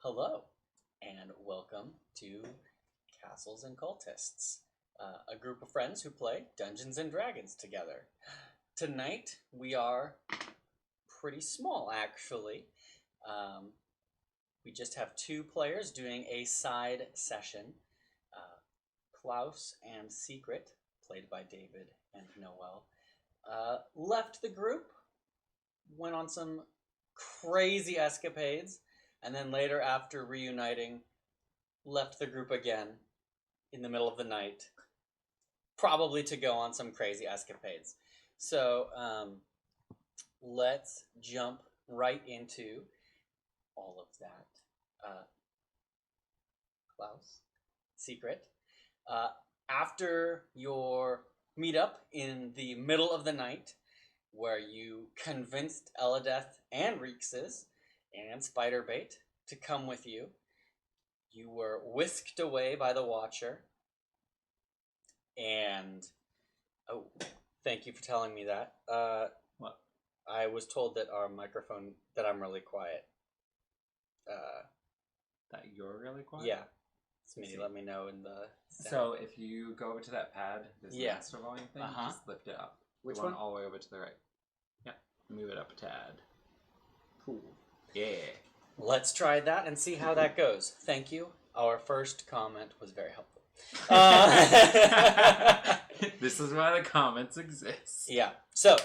Hello, and welcome to Castles and Cultists, a group of friends who play Dungeons and Dragons together. Tonight, we are pretty small, actually. We just have two players doing a side session. Klaus and Secret, played by David and Noel, left the group, went on some crazy escapades, and then later, after reuniting, left the group again in the middle of the night, probably to go on some crazy escapades. So let's jump right into all of that. Klaus, Secret. After your meetup in the middle of the night, where you convinced Eladeth and Reexes and Spiderbait to come with you, you were whisked away by the Watcher. And thank you for telling me that. What? I was told that that I'm really quiet. That you're really quiet? Yeah. Smitty let me know in the sound. So if you go over to that pad, this master volume thing, just lift it up. Which one? one? All the way over to the right. Yeah. Move it up a tad. Cool. Yeah. Let's try that and see how that goes. Thank you. Our first comment was very helpful. This is why the comments exist. Yeah. So,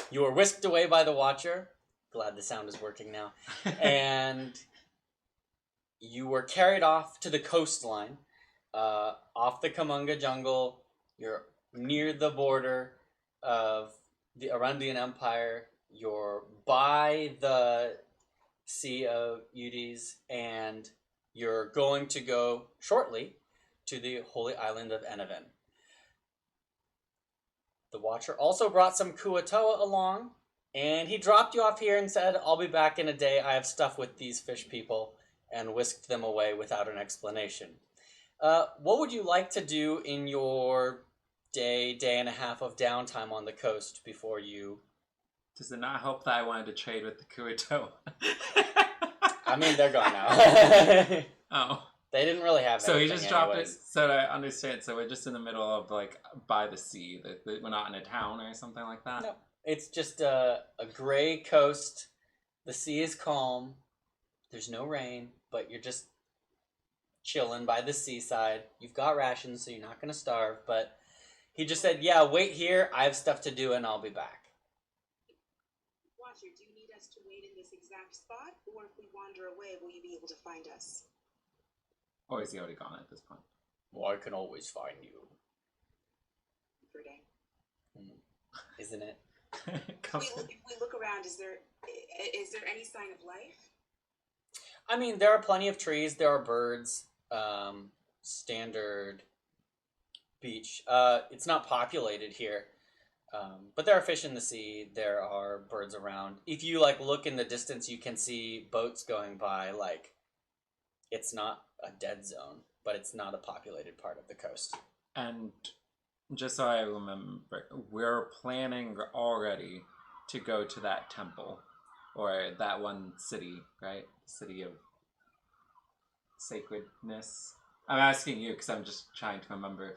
you were whisked away by the Watcher. Glad the sound is working now. And you were carried off to the coastline, off the Kamunga jungle. You're near the border of the Erundian Empire. You're by the Sea of Eudes, and you're going to go shortly to the holy island of Enevan. The Watcher also brought some Kuatoa along, and he dropped you off here and said, "I'll be back in a day. I have stuff with these fish people," and whisked them away without an explanation. What would you like to do in your day and a half of downtime on the coast before you... Does it not help that I wanted to trade with the Kuatoa? I mean, they're gone now. Oh. They didn't really have anything. So he just dropped anyways. it, so I understand. So we're just in the middle of, like, by the sea. We're not in a town or something like that? No. It's just a gray coast. The sea is calm. There's no rain, but you're just chilling by the seaside. You've got rations, so you're not going to starve. But he just said, "Yeah, wait here. I have stuff to do, and I'll be back." Watcher, do you need us to wait in this exact spot? Or if we wander away, will you be able to find us? Or is he already gone at this point? Well, I can always find you. Pretty. Isn't it? If we look around, is there any sign of life? I mean, there are plenty of trees. There are birds. Standard beach. It's not populated here. But there are fish in the sea. There are birds around. If you look in the distance, you can see boats going by. It's not a dead zone, but it's not a populated part of the coast. And just so I remember, we're planning already to go to that temple, or that one city, right? City of Sacredness. I'm asking you because I'm just trying to remember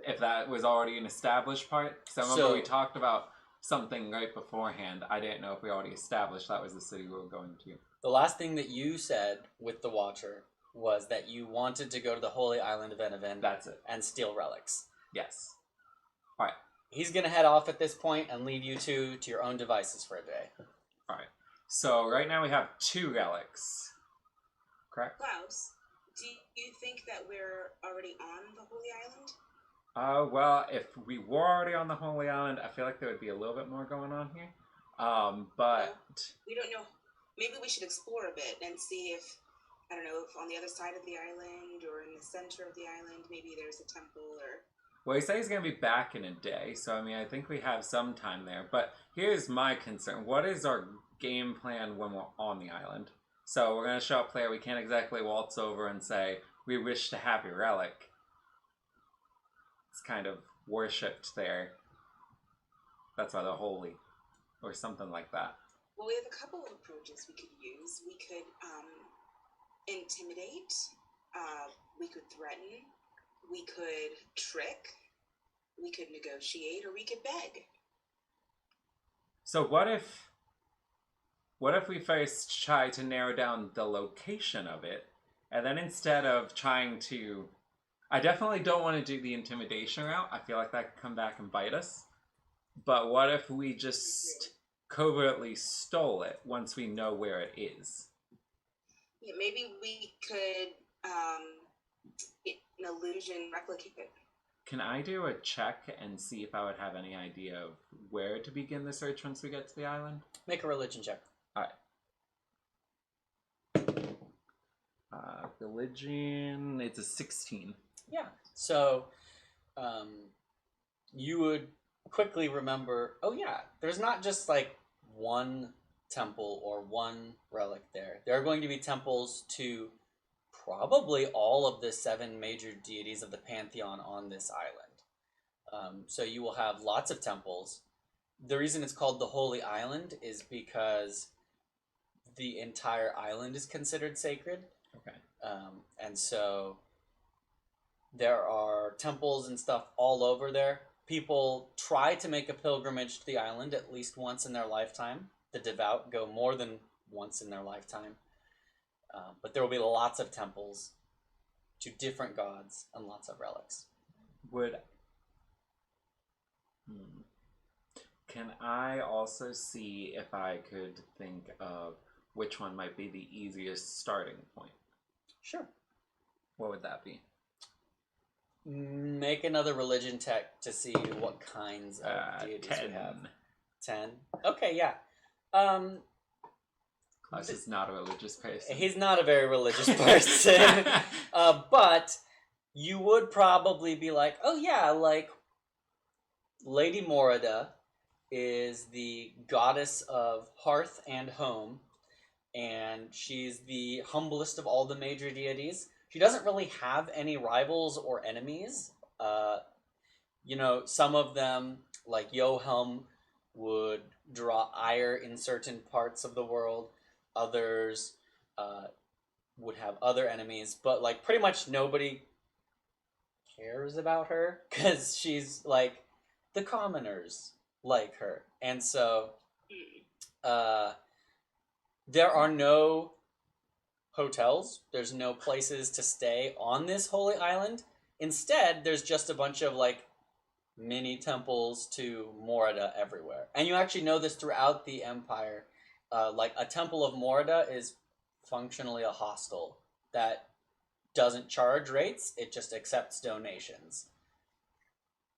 if that was already an established part. Because I remember we talked about something right beforehand. I didn't know if we already established that was the city we were going to. The last thing that you said with the Watcher was that you wanted to go to the holy island of Enevan. That's it. And steal relics. Yes. All right. He's going to head off at this point and leave you two to your own devices for a day. All right. So right now we have 2 relics. Correct? Klaus, do you think that we're already on the Holy Island? Well, if we were already on the Holy Island, I feel like there would be a little bit more going on here. But... we don't know. Maybe we should explore a bit and see if, I don't know, if on the other side of the island or in the center of the island, maybe there's a temple or... Well, he said he's going to be back in a day, so I mean, I think we have some time there. But here's my concern. What is our game plan when we're on the island? So we're going to show up player. We can't exactly waltz over and say, "We wish to have your relic." It's kind of worshipped there. That's why they're holy. Or something like that. Well, we have a couple of approaches we could use. We could intimidate, we could threaten, we could trick, we could negotiate, or we could beg. So what if we first try to narrow down the location of it, and then instead of trying to... I definitely don't want to do the intimidation route. I feel like that could come back and bite us. But what if we just covertly stole it once we know where it is? Yeah, maybe we could, an illusion replicate it. Can I do a check and see if I would have any idea of where to begin the search once we get to the island? Make a religion check. Alright. Religion, it's a 16. Yeah. So, you would quickly remember, oh yeah, there's not just like one temple or one relic there. There are going to be temples to probably all of the 7 major deities of the pantheon on this island. So you will have lots of temples. The reason it's called the Holy Island is because the entire island is considered sacred. Okay. And so there are temples and stuff all over there. People try to make a pilgrimage to the island at least once in their lifetime. The devout go more than once in their lifetime. But there will be lots of temples to different gods and lots of relics. Can I also see if I could think of which one might be the easiest starting point? Sure. What would that be? Make another religion check to see what kinds of deities 10. we have. 10? Okay, yeah. Klaus is not a religious person. He's not a very religious person. But you would probably be like, oh yeah, like Lady Morida is the goddess of hearth and home, and she's the humblest of all the major deities. She doesn't really have any rivals or enemies. Some of them, like Yohelm, would draw ire in certain parts of the world. Others would have other enemies, but like pretty much nobody cares about her because she's like the commoners like her. And so there are no hotels, there's no places to stay on this holy island. Instead, there's just a bunch of like mini temples to Morida everywhere. And you actually know this throughout the Empire. Like a temple of Morida is functionally a hostel that doesn't charge rates, it just accepts donations.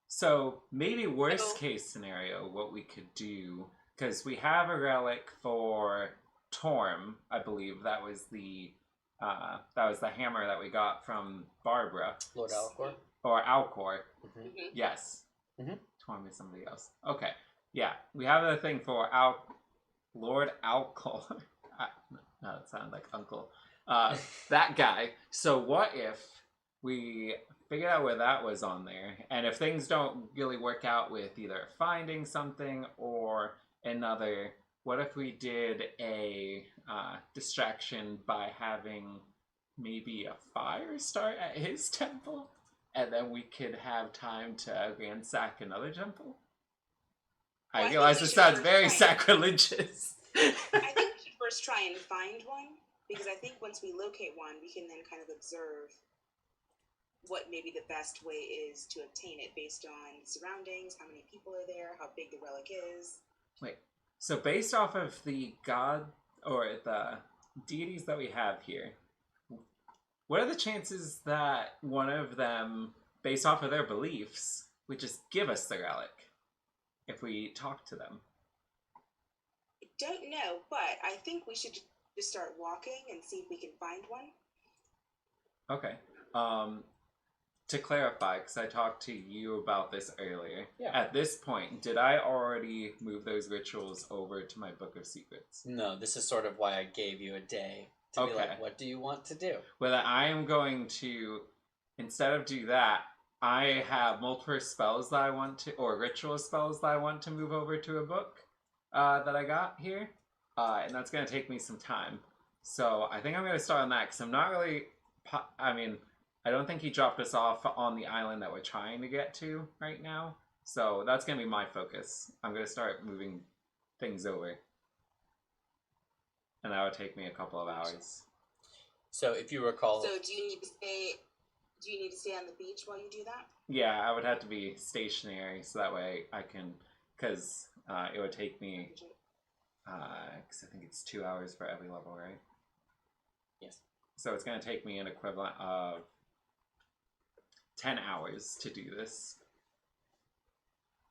So maybe worst case scenario, what we could do, because we have a relic for Torm, I believe that was the hammer that we got from Barbara, Lord Alcor, or Alcor. Mm-hmm. Yes. Mm-hmm. Torm is somebody else. Okay, yeah, we have the thing for Lord Alcor. No, that sounded like Uncle. That guy. So what if we figured out where that was on there, and if things don't really work out with either finding something or another, what if we did a distraction by having maybe a fire start at his temple, and then we could have time to ransack another temple? Well, I realize this sounds very sacrilegious. I think we should first try and find one, because I think once we locate one, we can then kind of observe what maybe the best way is to obtain it based on surroundings, how many people are there, how big the relic is. Wait, so based off of the god or the deities that we have here, what are the chances that one of them, based off of their beliefs, would just give us the relic if we talk to them? I don't know, but I think we should just start walking and see if we can find one. Okay. To clarify, because I talked to you about this earlier, Yeah. At this point, did I already move those rituals over to my Book of Secrets? No, this is sort of why I gave you a day to be like, what do you want to do? Well, I am going to, instead of do that, I have multiple spells that I want to, or ritual spells that I want to move over to a book that I got here. and that's going to take me some time. So I think I'm going to start on that because I'm not really. I mean, I don't think he dropped us off on the island that we're trying to get to right now. So that's going to be my focus. I'm going to start moving things over. And that would take me a couple of hours. So if you recall... So do you need to stay on the beach while you do that? Yeah, I would have to be stationary so that way I can... Because it would take me... Because I think it's 2 hours for every level, right? Yes. So it's going to take me an equivalent of 10 hours to do this.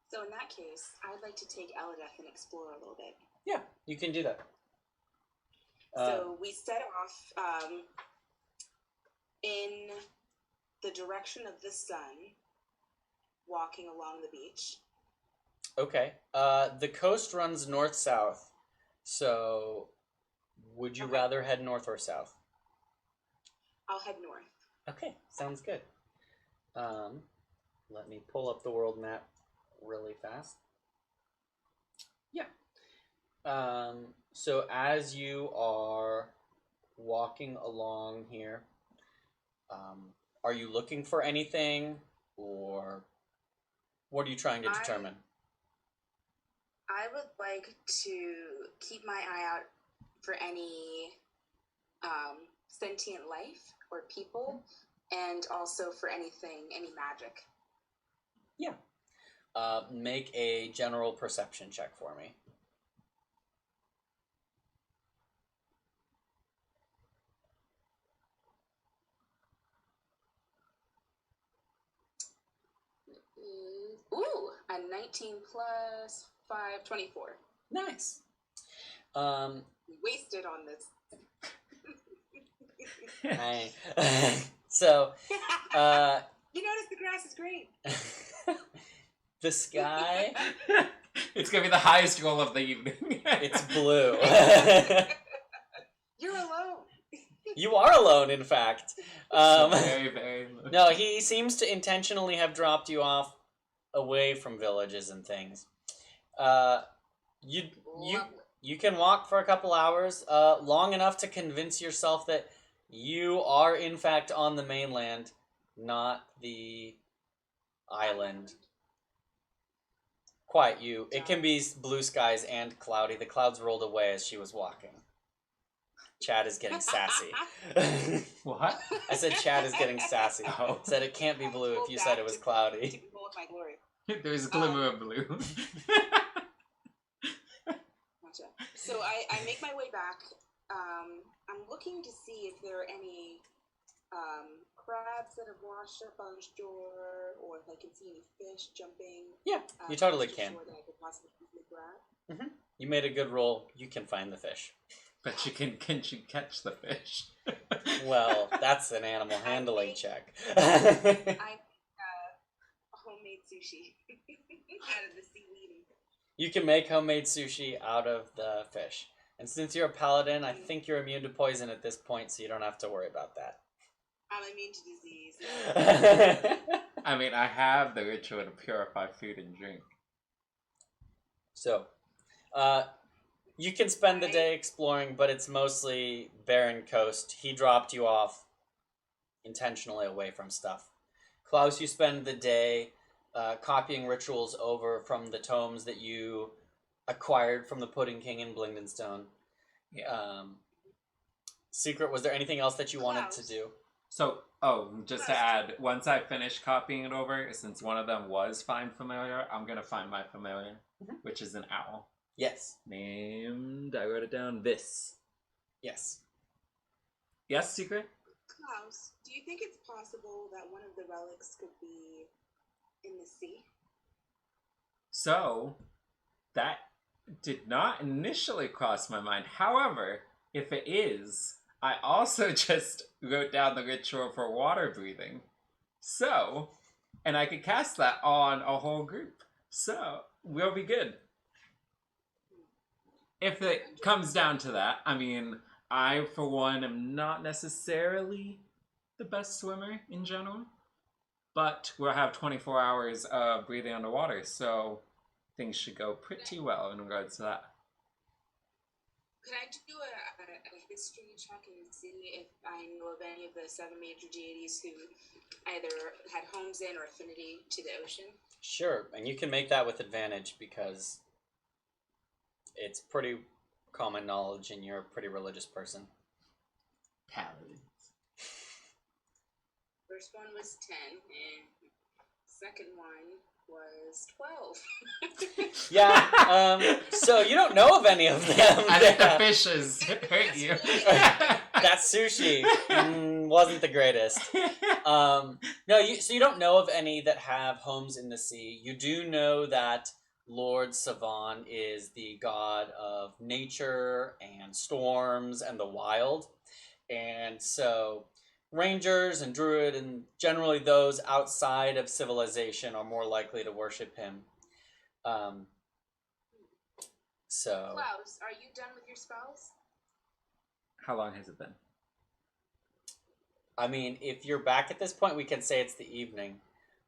So in that case, I'd like to take Elideth and explore a little bit. Yeah, you can do that. So we set off in the direction of the sun, walking along the beach. Okay. The coast runs north-south, so would you rather head north or south? I'll head north. Okay, sounds good. Let me pull up the world map really fast. Yeah. So as you are walking along here, are you looking for anything, or what are you trying to determine? I would like to keep my eye out for any sentient life or people, and also for any magic. Yeah. Make a general perception check for me. Ooh, a 19 plus 5, 24. Nice. Wasted on this. So, you notice the grass is great. The sky. It's gonna be the highest roll of the evening. It's blue. You're alone. You are alone, in fact. Very, very low. No, he seems to intentionally have dropped you off away from villages and things. You can walk for a couple hours, long enough to convince yourself that you are in fact on the mainland, not the island. Quite you. It can be blue skies and cloudy. The clouds rolled away as she was walking. Chad is getting sassy. What? I said Chad is getting sassy. Oh. Said it can't be blue if you said it was cloudy. To full of my glory. There's a glimmer of blue. Gotcha. So I make my way back. I'm looking to see if there are any crabs that have washed up on shore, or if I can see any fish jumping. Yeah, you totally can. That I could possibly grab. You made a good roll. You can find the fish. But can she catch the fish? Well, that's an animal handling check. I homemade sushi out of the seaweed. You can make homemade sushi out of the fish. And since you're a paladin, I think you're immune to poison at this point, so you don't have to worry about that. I'm immune to disease. I mean, I have the ritual to purify food and drink. So, you can spend the day exploring, but it's mostly barren coast. He dropped you off intentionally away from stuff. Klaus, you spend the day copying rituals over from the tomes that you acquired from the Pudding King in Blingdenstone. Yeah. Secret, was there anything else that you wanted to do? So, just to add, once I finish copying it over, since one of them was find familiar, I'm going to find my familiar, which is an owl. Yes. Named, I wrote it down, this. Yes. Yes, Secret? Klaus, do you think it's possible that one of the relics could be in the sea? So, that did not initially cross my mind. However, if it is, I also just wrote down the ritual for water breathing. So, and I could cast that on a whole group. So, we'll be good. If it comes down to that, I mean, I, for one, am not necessarily the best swimmer in general, but we'll have 24 hours of breathing underwater, so things should go pretty well in regards to that. Could I do a history check and see if I know of any of the 7 major deities who either had homes in or affinity to the ocean? Sure, and you can make that with advantage because it's pretty common knowledge and you're a pretty religious person. Paladins. First one was 10, and second one was 12. Yeah, so you don't know of any of them. I think the fishes hurt you. That sushi wasn't the greatest. No, so you don't know of any that have homes in the sea. You do know that Lord Savan is the god of nature and storms and the wild. And so rangers and druid and generally those outside of civilization are more likely to worship him. So Klaus, are you done with your spells? How long has it been? I mean, if you're back at this point, we can say it's the evening.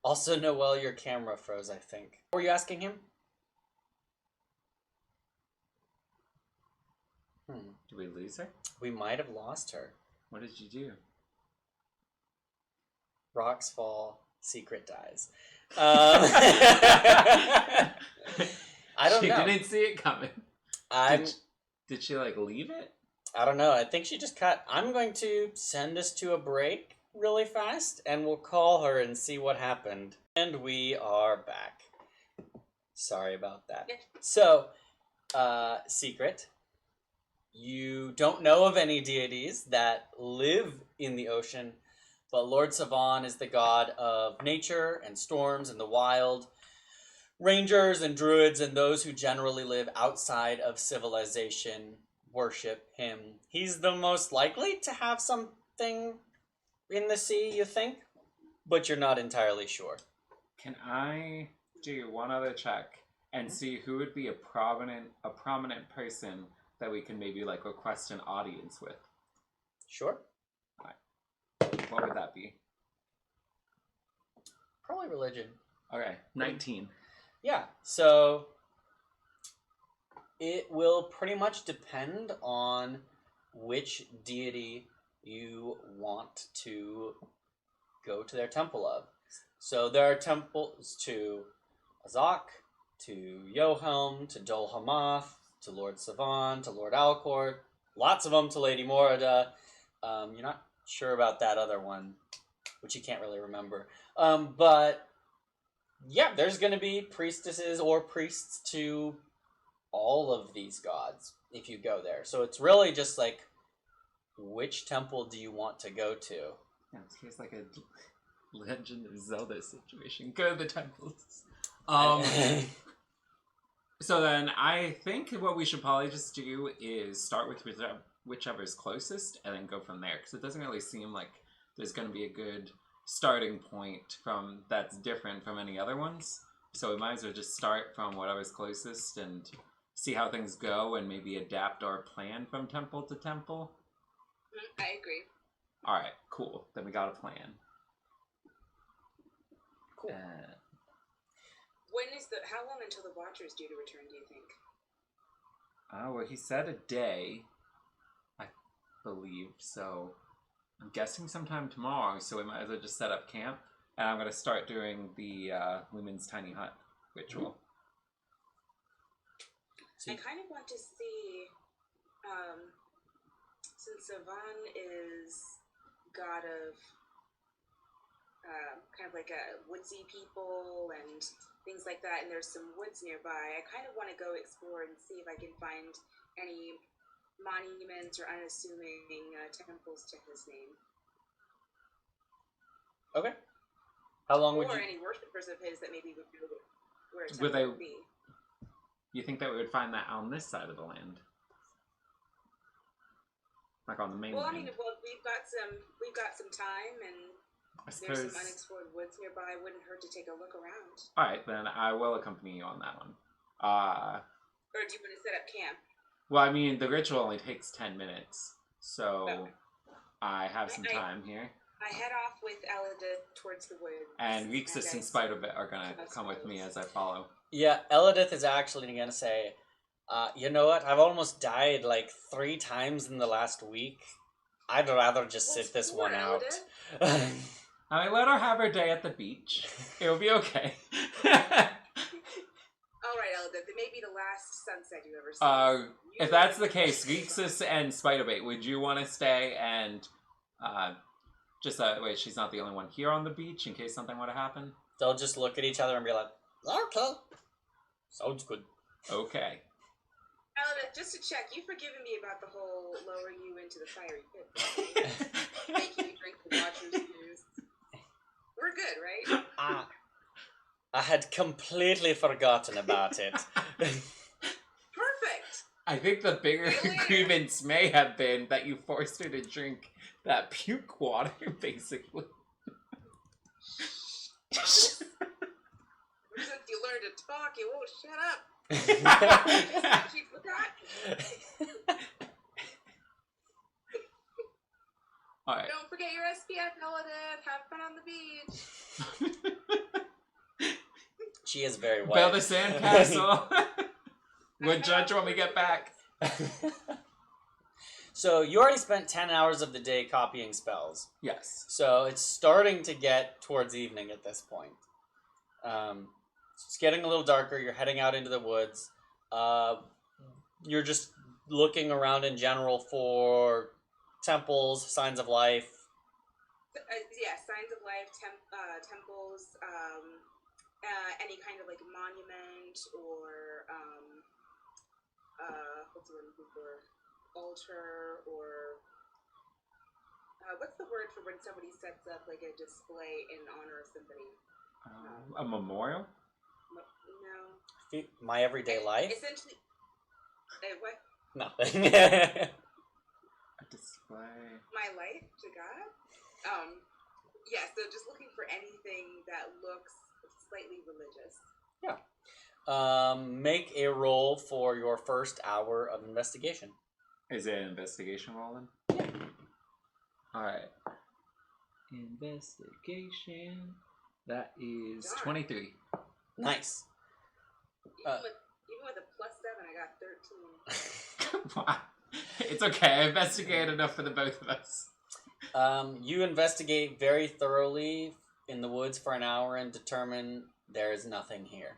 Also, Noelle, your camera froze, I think. What were you asking him? Did we lose her? We might have lost her. What did you do? Rocks fall, Secret dies. I don't know. She didn't see it coming. Did she like leave it? I don't know. I think she just cut. I'm going to send us to a break really fast, and we'll call her and see what happened. And we are back. Sorry about that. So, Secret, you don't know of any deities that live in the ocean, but Lord Savan is the god of nature and storms and the wild. Rangers and druids and those who generally live outside of civilization worship him. He's the most likely to have something in the sea, you think, but you're not entirely sure. Can I do one other check and see who would be a prominent person that we can maybe like request an audience with? Sure. What would that be? Probably religion. Okay, 19. Yeah, so it will pretty much depend on which deity you want to go to their temple of. So there are temples to Azak, to Yohelm, to Dol Hamath, to Lord Savan, to Lord Alcor, lots of them to Lady Morada. You're not sure about that other one, which you can't really remember. But yeah, there's going to be priestesses or priests to all of these gods if you go there. So it's really just like, which temple do you want to go to? Yeah, it's like a Legend of Zelda situation. Go to the temples. So then I think what we should probably just do is start with whichever's closest and then go from there. Because it doesn't really seem like there's going to be a good starting point that's different from any other ones. So we might as well just start from whatever's closest and see how things go and maybe adapt our plan from temple to temple. I agree. Alright, cool. Then we got a plan. Cool. How long until the Watcher's due to return, do you think? Well, he said a day, I believe, so I'm guessing sometime tomorrow, so we might as well just set up camp, and I'm going to start doing the Lumen's Tiny Hut ritual. I kind of want to see, since Savan is god of kind of like a woodsy people and things like that, and there's some woods nearby, I kind of want to go explore and see if I can find any monuments or unassuming temples to his name. Okay. How long would or you... any worshippers of his that maybe would know where a Would temple would be. You think that we would find that on this side of the land? Like on the mainland? Well, I mean, we've got some time, and there's some unexplored woods nearby. It wouldn't hurt to take a look around. Alright, then I will accompany you on that one. Or do you want to set up camp? Well, I mean, the ritual only takes 10 minutes, so okay. I have some time here. I head off with Elodith towards the woods. And Rixus and Spider-Bit are going to come with me as I follow. Yeah, Elodith is actually going to say, You know what? I've almost died like 3 times in the last week. I'd rather just sit this one out. I let her have her day at the beach. It'll be okay. Alright, Elodith, it may be the last sunset you ever see. If that's the case, Geeksus and Spiderbait, would you want to stay and wait, she's not the only one here on the beach in case something would have happened? They'll just look at each other and be like, okay. Sounds good. Okay. Elodith, just to check, you've forgiven me about the whole lowering you into the fiery pit, making you drink the Watcher's juice. We're good, right? I had completely forgotten about it. Perfect! I think the bigger grievance may have been that you forced her to drink that puke water, basically. Since you learned to talk, you won't shut up. She forgot. Alright. Don't forget your SPF, Elodith. Have fun on the beach. She is very white. Build a sandcastle. We'll judge when we get back. So you already spent 10 hours of the day copying spells. Yes. So it's starting to get towards evening at this point. It's getting a little darker. You're heading out into the woods. You're just looking around in general for temples, signs of life. Yeah, signs of life, temples, any kind of like monument or what's the word I'm looking for? Altar or what's the word for when somebody sets up like a display in honor of somebody? A memorial? No. My everyday life? Essentially, what? Nothing. A display. My life to God? Yeah, so just looking for anything that looks slightly religious. Yeah. Make a roll for your first hour of investigation. Is it an investigation roll then? Yeah. Alright. Investigation. That is 23. Nice. Even with a +7, I got 13. Come on. It's okay. I investigated enough for the both of us. You investigate very thoroughly in the woods for an hour and determine there is nothing here.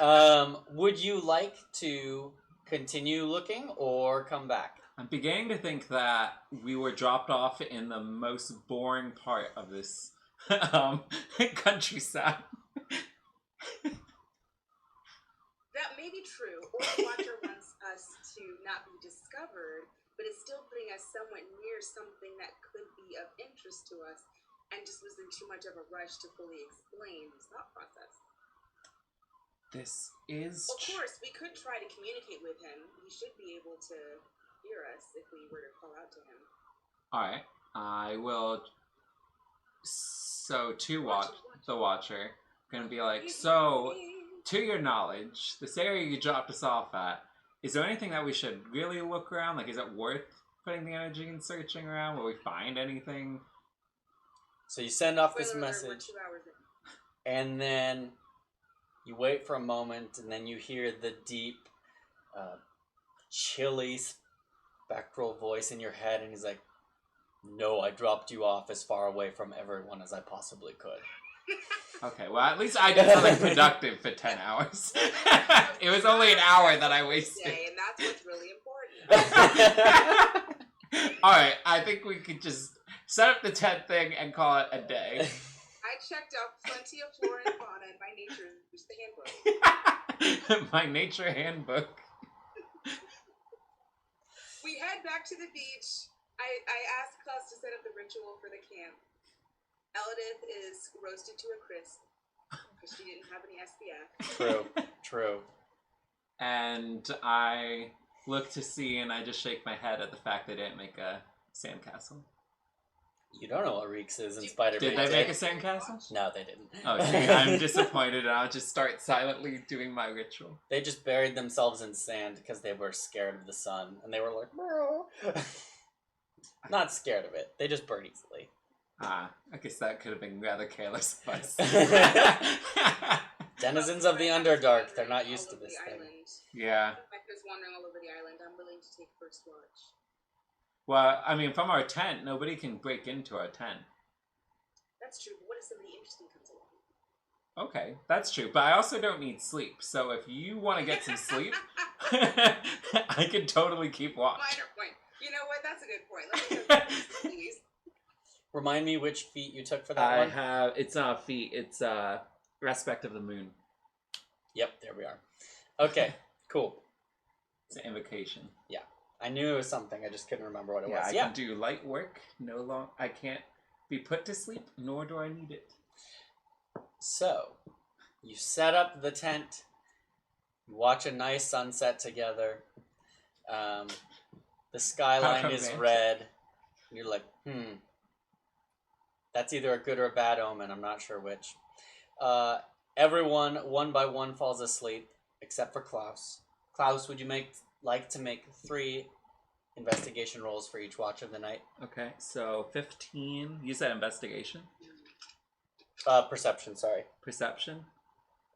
Would you like to continue looking or come back? I'm beginning to think that we were dropped off in the most boring part of this countryside. That may be true, or the Watcher wants us to not be discovered, but is still putting us somewhat near something that could be of interest to us, and just was in too much of a rush to fully explain his thought process. This is... Of course, we could try to communicate with him. He should be able to hear us if we were to call out to him. Alright, I will... So, to the Watcher, gonna be like, so, to your knowledge, this area you dropped us off at, is there anything that we should really look around? Like, is it worth putting the energy and searching around? Will we find anything? So you send off this Spoiler alert, message, we're 2 hours in. and then you wait for a moment, and then you hear the deep, chilly, spectral voice in your head, and he's like, no, I dropped you off as far away from everyone as I possibly could. Okay, well, at least I did something productive for 10 hours. It was only an hour that I wasted. And that's what's really important. Alright, I think we could just set up the tent thing and call it a day. I checked out plenty of flora and fauna in my nature's handbook. My nature handbook. We head back to the beach. I asked Klaus to set up the ritual for the camp. Elodith is roasted to a crisp because she didn't have any SPF. True. And I look to see and I just shake my head at the fact they didn't make a sandcastle. You don't know what Reeks is in Spider-Man. Did they make a sandcastle? No, they didn't. Oh, see, I'm disappointed and I'll just start silently doing my ritual. They just buried themselves in sand because they were scared of the sun, and they were like, bro. Not scared of it. They just burn easily. I guess that could have been rather careless of us. Denizens of the Underdark, they're not used to this thing. Yeah. Spectres wandering all over the island. I'm willing to take first watch. Well, I mean, from our tent, nobody can break into our tent. That's true, but what if somebody interesting comes along? Okay, that's true. But I also don't need sleep. So if you want to get some sleep, I can totally keep watch. Minor point. You know what? That's a good point. Let me go please. Remind me which feat you took for that one? I have, it's not a feat, it's Respect of the Moon. Yep, there we are. Okay, cool. It's an invocation. I knew it was something, I just couldn't remember what it was. I can do light work, I can't be put to sleep, nor do I need it. So, you set up the tent, you watch a nice sunset together, the skyline is red, and you're like, that's either a good or a bad omen, I'm not sure which. Everyone, one by one, falls asleep, except for Klaus. Klaus, would you like to make 3 investigation rolls for each watch of the night? Okay, so 15, you said investigation? Perception, sorry. Perception?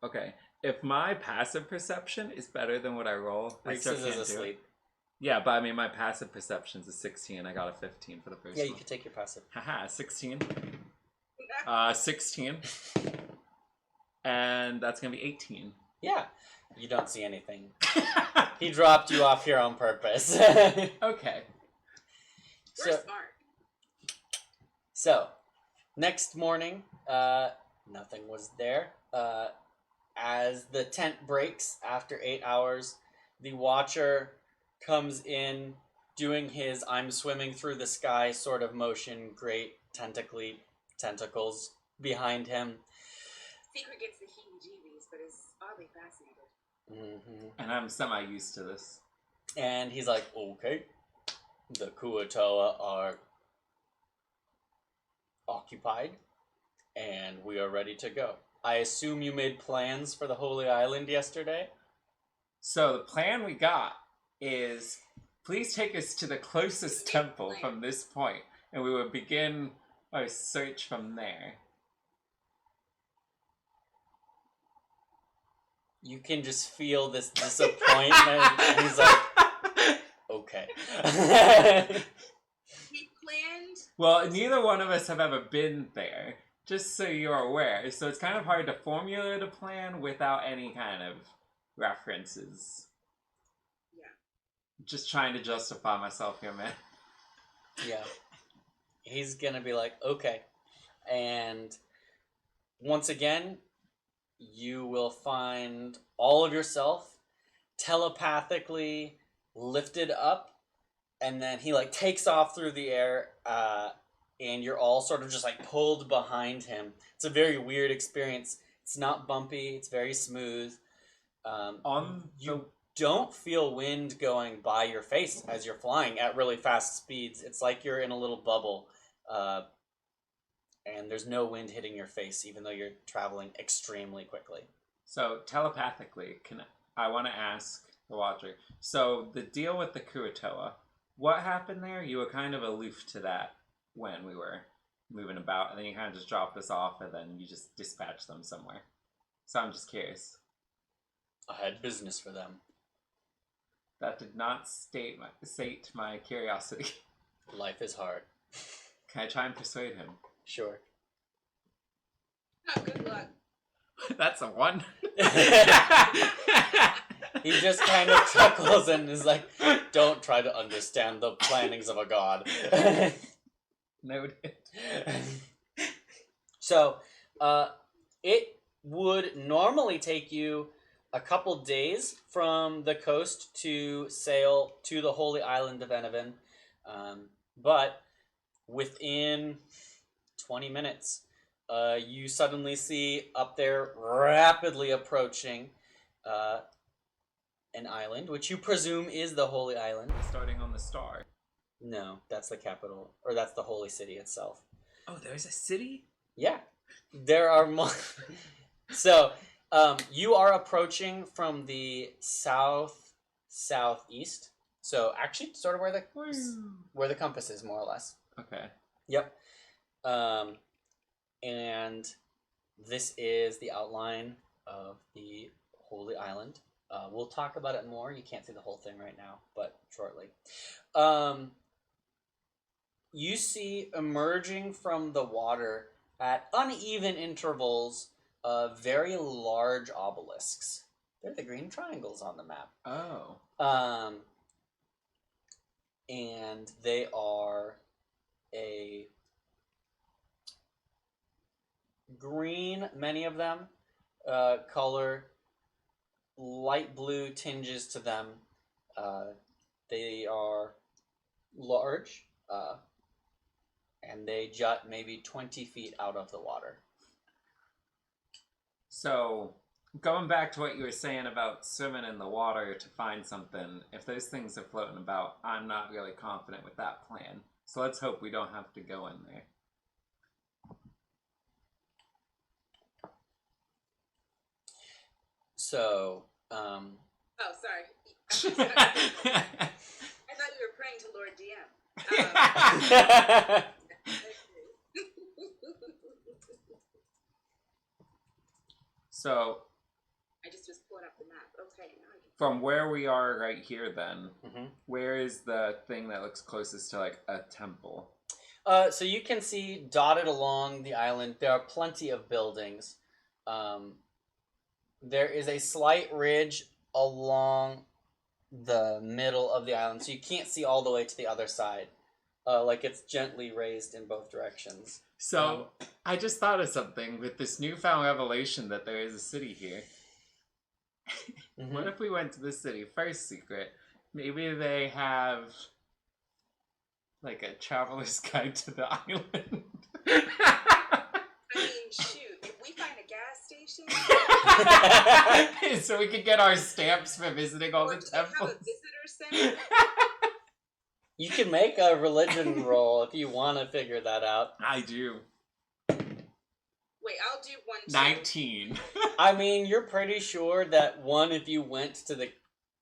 Okay, if my passive perception is better than what I roll, I still can't is do asleep. it. Yeah, but I mean, my passive perception's a 16, I got a 15 for the first one. Yeah, you can take your passive. Haha, 16. 16. And that's gonna be 18. Yeah, you don't see anything. He dropped you off here on purpose. Okay. We're smart. So, next morning, nothing was there. As the tent breaks after 8 hours, the Watcher comes in doing his I'm swimming through the sky sort of motion, great tentacles behind him. Secret gets the heebie-jeebies, but is oddly fascinated. Mm-hmm. And I'm semi-used to this. And he's like, okay, the Kuatoa are occupied, and we are ready to go. I assume you made plans for the Holy Island yesterday? So the plan we got is, please take us to the closest temple from this point, and we will begin our search from there. You can just feel this disappointment. And he's like, okay. He planned. Well, neither one of us have ever been there, just so you're aware. So it's kind of hard to formulate a plan without any kind of references. Yeah. Just trying to justify myself here, man. Yeah. He's gonna be like, okay. And once again, you will find all of yourself telepathically lifted up, and then he like takes off through the air, and you're all sort of just like pulled behind him. It's a very weird experience. It's not bumpy, it's very smooth. You don't feel wind going by your face as you're flying at really fast speeds. It's like you're in a little bubble, and there's no wind hitting your face, even though you're traveling extremely quickly. So telepathically, I want to ask the Watcher. So the deal with the Kuatoa, what happened there? You were kind of aloof to that when we were moving about, and then you kind of just dropped us off, and then you just dispatched them somewhere. So I'm just curious. I had business for them. That did not sate my curiosity. Life is hard. Can I try and persuade him? Sure. Oh, good luck. That's a 1. He just kind of chuckles and is like, don't try to understand the plannings of a god. Noted. So, it would normally take you a couple days from the coast to sail to the Holy Island of Enevan, but within 20 minutes, you suddenly see up there rapidly approaching an island, which you presume is the Holy Island. Starting on the star. No, that's the capital, or that's the holy city itself. Oh, there's a city? Yeah, there are more. So, you are approaching from the southeast. So, actually, sort of where the compass is, more or less. Okay. Yep. And this is the outline of the Holy Island. We'll talk about it more. You can't see the whole thing right now, but shortly. You see emerging from the water at uneven intervals very large obelisks. They're the green triangles on the map. Oh. And they are a green, many of them, color, light blue tinges to them. They are large, and they jut maybe 20 feet out of the water. So, going back to what you were saying about swimming in the water to find something, if those things are floating about, I'm not really confident with that plan. So let's hope we don't have to go in there. So, Oh, sorry. I thought you were praying to Lord DM. So, I just was pulling up the map. Okay, now I can... From where we are right here then, mm-hmm. Where is the thing that looks closest to like a temple? So you can see dotted along the island, there are plenty of buildings. There is a slight ridge along the middle of the island, so you can't see all the way to the other side. Like it's gently raised in both directions. So, I just thought of something with this newfound revelation that there is a city here. Mm-hmm. What if we went to the city first, Secret? Maybe they have like a traveler's guide to the island. I mean, shoot, if we find a gas station... So we could get our stamps for visiting all the temples. Have a visitor center? You can make a religion roll if you want to figure that out. I do. Wait, I'll do 1, 2. 19. I mean, you're pretty sure that one, if you went to the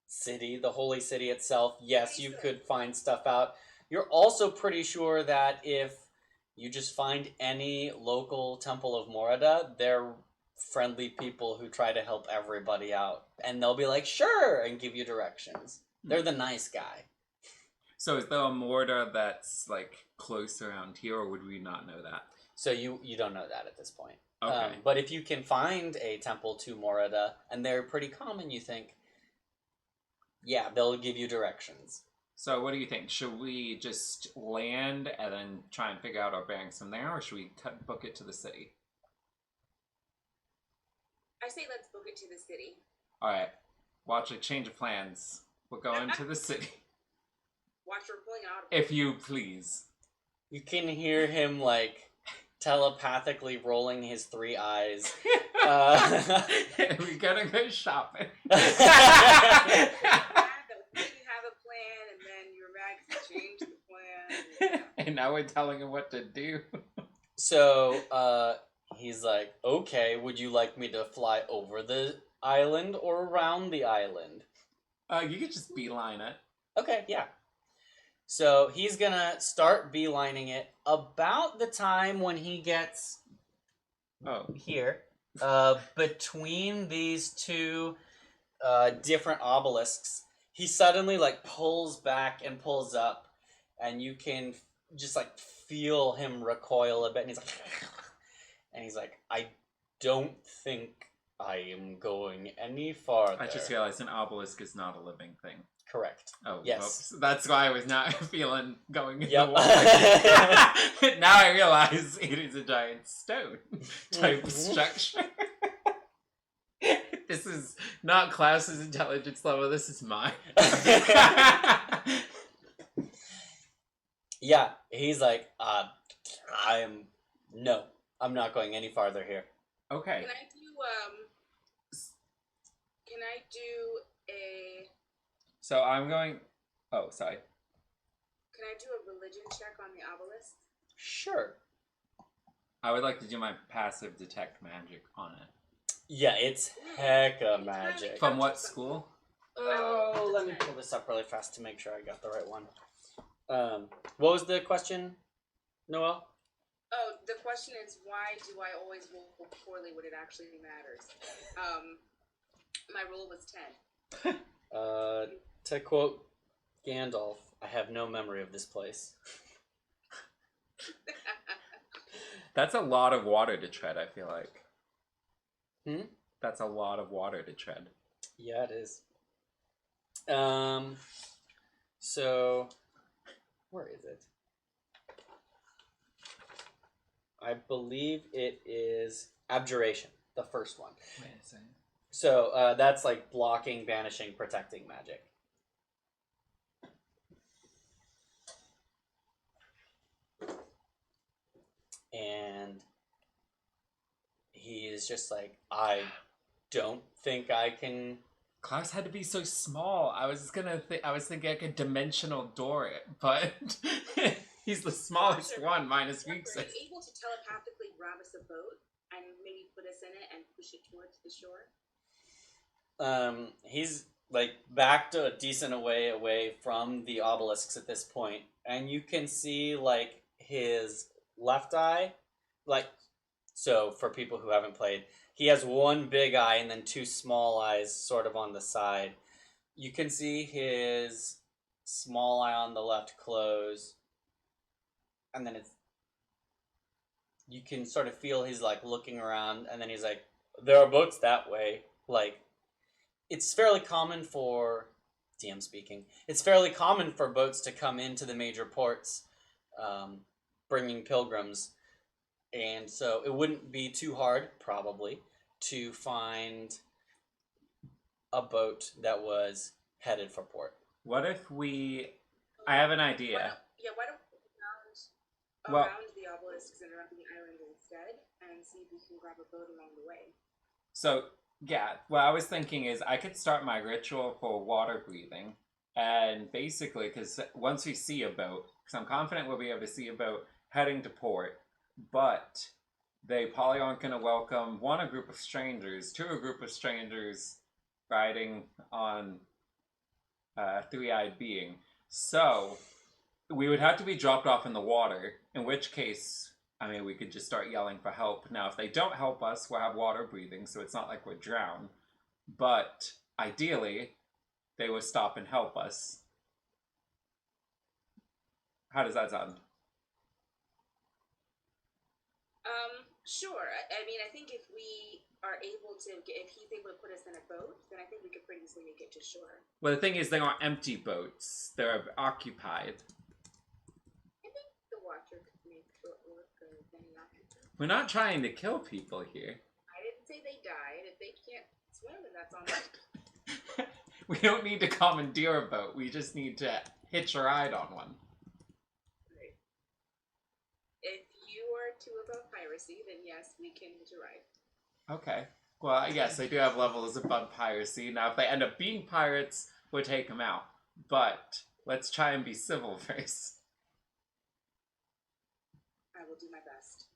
city, the holy city itself, yes, you could find stuff out. You're also pretty sure that if you just find any local temple of Morada, they're friendly people who try to help everybody out. And they'll be like, sure, and give you directions. They're the nice guy. So is there a Morda that's like close around here, or would we not know that? So you don't know that at this point. Okay. But if you can find a temple to Morada, and they're pretty common, you think, yeah, they'll give you directions. So what do you think? Should we just land and then try and figure out our bearings from there, or should we book it to the city? I say let's book it to the city. Alright. Watch a change of plans. We're going to the city. Watch, we're pulling out. If you please. You can hear him, like, telepathically rolling his 3 eyes. We gotta go shopping. You have a plan, and then you're mad because you changed the plan. And now we're telling him what to do. So, he's like, okay, would you like me to fly over the island or around the island? You could just beeline it. Okay, yeah. So he's gonna start beelining it about the time when he gets here. Between these two different obelisks, he suddenly like pulls back and pulls up, and you can just like feel him recoil a bit, and he's like, I don't think I am going any farther. I just realized an obelisk is not a living thing. Correct. Oh, yes. Whoops. That's why I was not feeling going in Yep. the water. Now I realize it is a giant stone type structure. This is not Klaus's intelligence level, this is mine. Yeah, he's like, I'm not going any farther here. Okay. Can I do a... So I'm going... Oh, sorry. Can I do a religion check on the obelisk? Sure. I would like to do my passive detect magic on it. Yeah, it's hecka magic. From what school? Oh, let me pull this up really fast to make sure I got the right one. What was the question, Noel? Oh, the question is, why do I always roll poorly when it actually matters? My roll was 10. To quote Gandalf, I have no memory of this place. That's a lot of water to tread, I feel like. Hmm? That's a lot of water to tread. Yeah, it is. So, where is it? I believe it is Abjuration, the first one. Wait a second. So, that's like blocking, banishing, protecting magic. And he is just like, I don't think I can. Klaus had to be so small. I was thinking like a dimensional door, but he's the smallest one minus Are weakness. you able to telepathically grab us a boat and maybe put us in it and push it towards the shore? He's like backed a decent away from the obelisks at this point, and you can see like his left eye, like, so for people who haven't played, he has one big eye and then two small eyes sort of on the side. You can see his small eye on the left close, and then you can sort of feel he's like looking around, and then he's like, there are boats that way. Like, it's fairly common for, DM speaking, it's fairly common for boats to come into the major ports, bringing pilgrims. And so it wouldn't be too hard, probably, to find a boat that was headed for port. What if I have an idea. Why don't we Well- around the obelisks and around the island instead and see if we can grab a boat along the way? So, yeah, what I was thinking is I could start my ritual for water breathing. And basically, because once we see a boat, because I'm confident we'll be able to see a boat heading to port, but they probably aren't going to welcome, one, a group of strangers, two, a group of strangers riding on a three-eyed being. So, we would have to be dropped off in the water, in which case, I mean, we could just start yelling for help. Now, if they don't help us, we'll have water breathing, so it's not like we're drowned. But, ideally, they would stop and help us. How does that sound? Sure. I mean, I think if we are able to, if he's able to put us in a boat, then I think we could pretty easily make it to shore. Well, the thing is, they aren't empty boats. They're occupied. I think the Watcher could make short work of any occupant. We're not trying to kill people here. I didn't say they died. If they can't swim, then that's on them. We don't need to commandeer a boat. We just need to hitch a ride on one. Right. If you are too above piracy, then yes, we can hitch a ride. Okay. Well, yes, they do have levels above piracy. Now, if they end up being pirates, we'll take them out. But let's try and be civil first. I will do my best.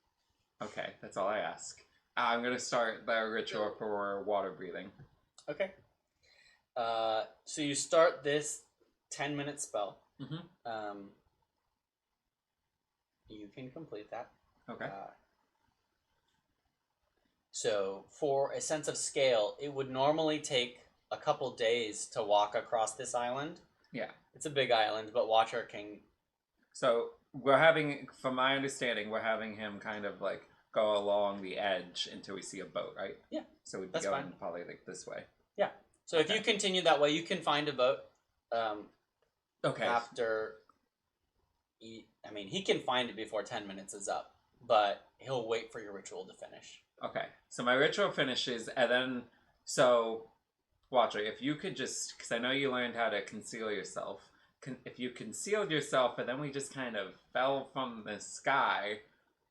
Okay, that's all I ask. I'm going to start the ritual for water breathing. Okay. So you start this 10-minute spell. Mm-hmm. You can complete that. Okay. So for a sense of scale, it would normally take a couple days to walk across this island. Yeah. It's a big island, but Watcher can... So we're having, from my understanding, we're having him kind of like go along the edge until we see a boat, right? Yeah. So we'd be That's going fine. probably like this way. Yeah. So if you continue that way, you can find a boat. Okay. After... I mean, he can find it before 10 minutes is up, but he'll wait for your ritual to finish. Okay. So my ritual finishes, and then, so, Watcher, if you could just, because I know you learned how to conceal yourself, if you concealed yourself and then we just kind of fell from the sky,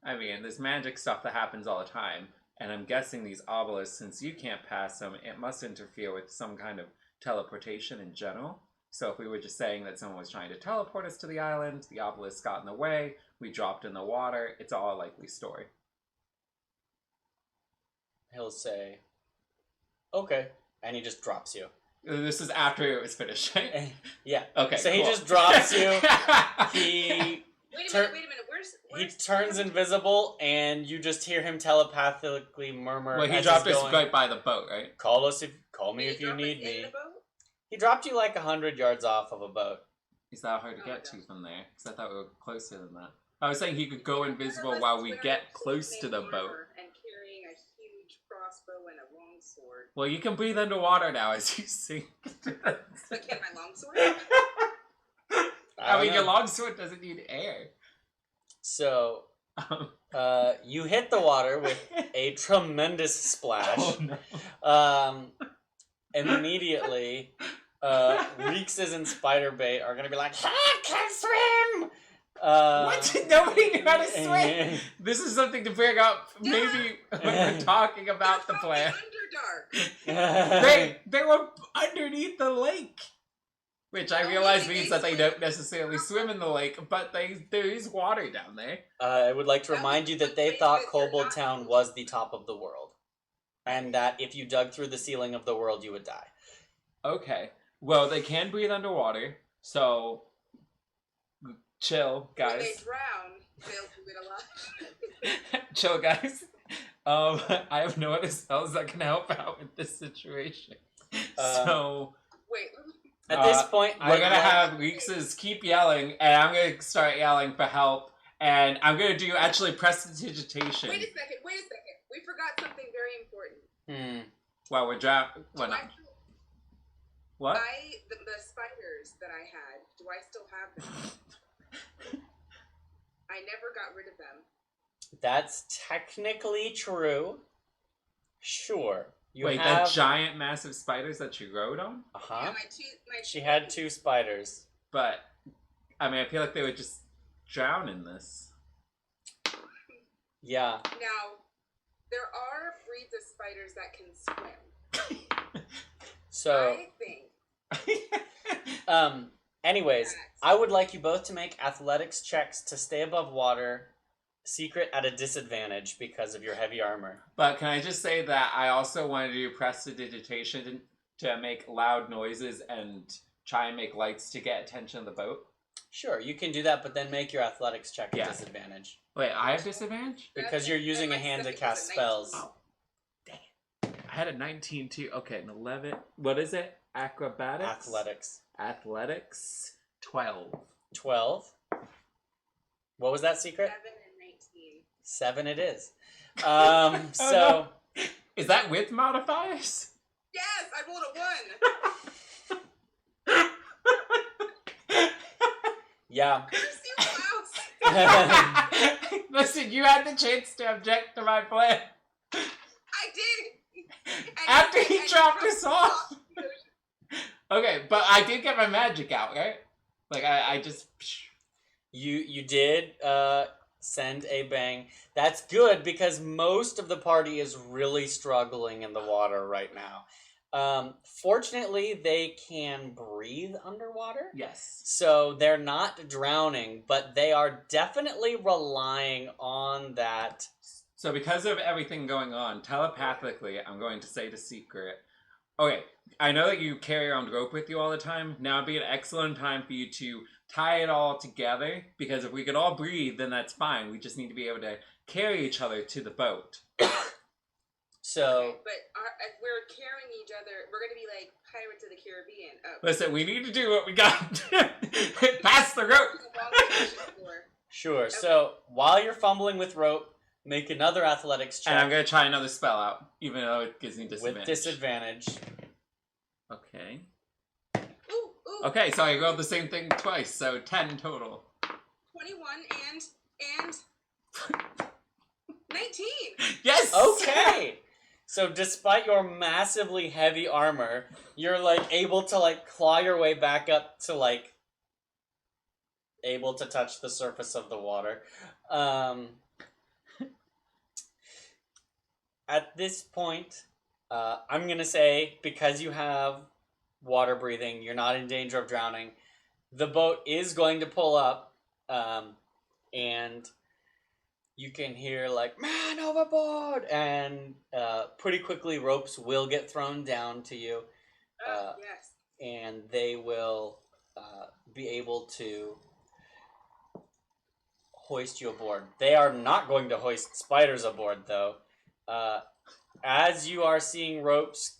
I mean, there's magic stuff that happens all the time, and I'm guessing these obelisks, since you can't pass them, it must interfere with some kind of teleportation in general. So if we were just saying that someone was trying to teleport us to the island, the obelisk got in the way, we dropped in the water, it's all a likely story. He'll say, okay, and he just drops you. This is after it was finished, right? Yeah. Okay, So cool. he just drops you. He Wait a minute. He turns invisible, and you just hear him telepathically murmur. Well, he as dropped he's us going, right by the boat, right? Call me Did if he you drop need us me. in the boat? He dropped you like 100 yards off of a boat. Is that hard to Oh, get okay. to from there? Because I thought we were closer than that. I was saying he could go invisible while we get close to the boat. And carrying a huge crossbow and a long sword. Well, you can breathe underwater now as you sink. But can my long sword? I mean, your longsword doesn't need air. So, you hit the water with a tremendous splash. Oh, no. Immediately, Reekses and Spiderbait are gonna be like, I can't swim! What? Nobody knew how to swim! This is something to bring up maybe when we're talking about the plan. Underdark. They were underneath the lake. Which I realize means that they don't necessarily swim in the lake, but there is water down there. I would like to remind you that they thought Kobold Town was the top of the world. And that if you dug through the ceiling of the world, you would die. Okay. Well, they can breathe underwater, so chill, guys. When they drown, they'll do it alive. Chill, guys. I have no other spells that can help out with this situation. So... Wait, At this point, we're gonna have Reekses keep yelling, and I'm gonna start yelling for help, and I'm gonna do actually prestidigitation. Wait a second. We forgot something very important. While we're drowning. What? What? The spiders that I had, do I still have them? I never got rid of them. That's technically true. Sure. Wait, the giant, massive spiders that you rode on? Uh-huh. Yeah, she had 2 spiders. But, I mean, I feel like they would just drown in this. Yeah. Now, there are breeds of spiders that can swim. So, I think. anyways, I would like you both to make athletics checks to stay above water. Secret at a disadvantage because of your heavy armor. But can I just say that I also want to do prestidigitation to make loud noises and try and make lights to get attention of the boat? Sure, you can do that, but then make your athletics check at disadvantage. Wait, I have disadvantage? Because you're using a hand to cast spells. Oh, dang it. I had a 19 too. Okay, an 11. What is it? Acrobatics? Athletics. 12. 12. What was that, Secret? 7 and 19. 7 it is. No. Is that with modifiers? Yes, I rolled a 1. Yeah. Listen, you had the chance to object to my plan. I did. After he dropped us off. Okay, but I did get my magic out, right? Like I just. You did send a bang. That's good because most of the party is really struggling in the water right now. Fortunately, they can breathe underwater. Yes. So they're not drowning, but they are definitely relying on that. So because of everything going on, telepathically, I'm going to say to Secret, okay, I know that you carry around rope with you all the time. Now would be an excellent time for you to tie it all together, because if we could all breathe, then that's fine. We just need to be able to carry each other to the boat. So, okay, but if we're carrying each other, we're going to be like Pirates of the Caribbean. Oh. Listen, we need to do what we got. Pass the rope. Sure. Okay. So while you're fumbling with rope, make another athletics check. And I'm going to try another spell out, even though it gives me disadvantage. With disadvantage. Okay. Ooh. Okay, so I rolled the same thing twice, so 10 total. 21 and 19. Yes! Okay! So despite your massively heavy armor, you're, like, able to, like, claw your way back up to, like, able to touch the surface of the water. At this point, I'm gonna say, because you have water breathing, you're not in danger of drowning, the boat is going to pull up, and you can hear, like, man overboard! And pretty quickly ropes will get thrown down to you. Yes. And they will be able to hoist you aboard. They are not going to hoist spiders aboard, though. As you are seeing ropes,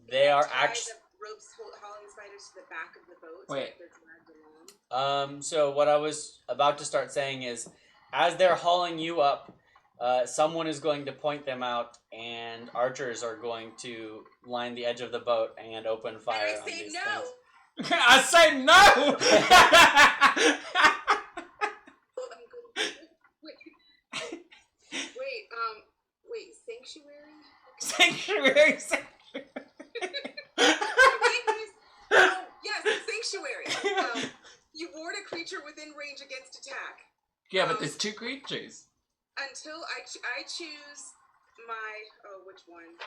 they are actually... the ropes hauling spiders to the back of the boat. Wait. So they're dragged along. So what I was about to start saying is, as they're hauling you up, someone is going to point them out, and archers are going to line the edge of the boat and open fire And on these no. things. I say no! Wait, sanctuary? Sanctuary. Oh, yes, sanctuary. You ward a creature within range against attack. Yeah, but there's two creatures. Until I choose my... Oh, which one?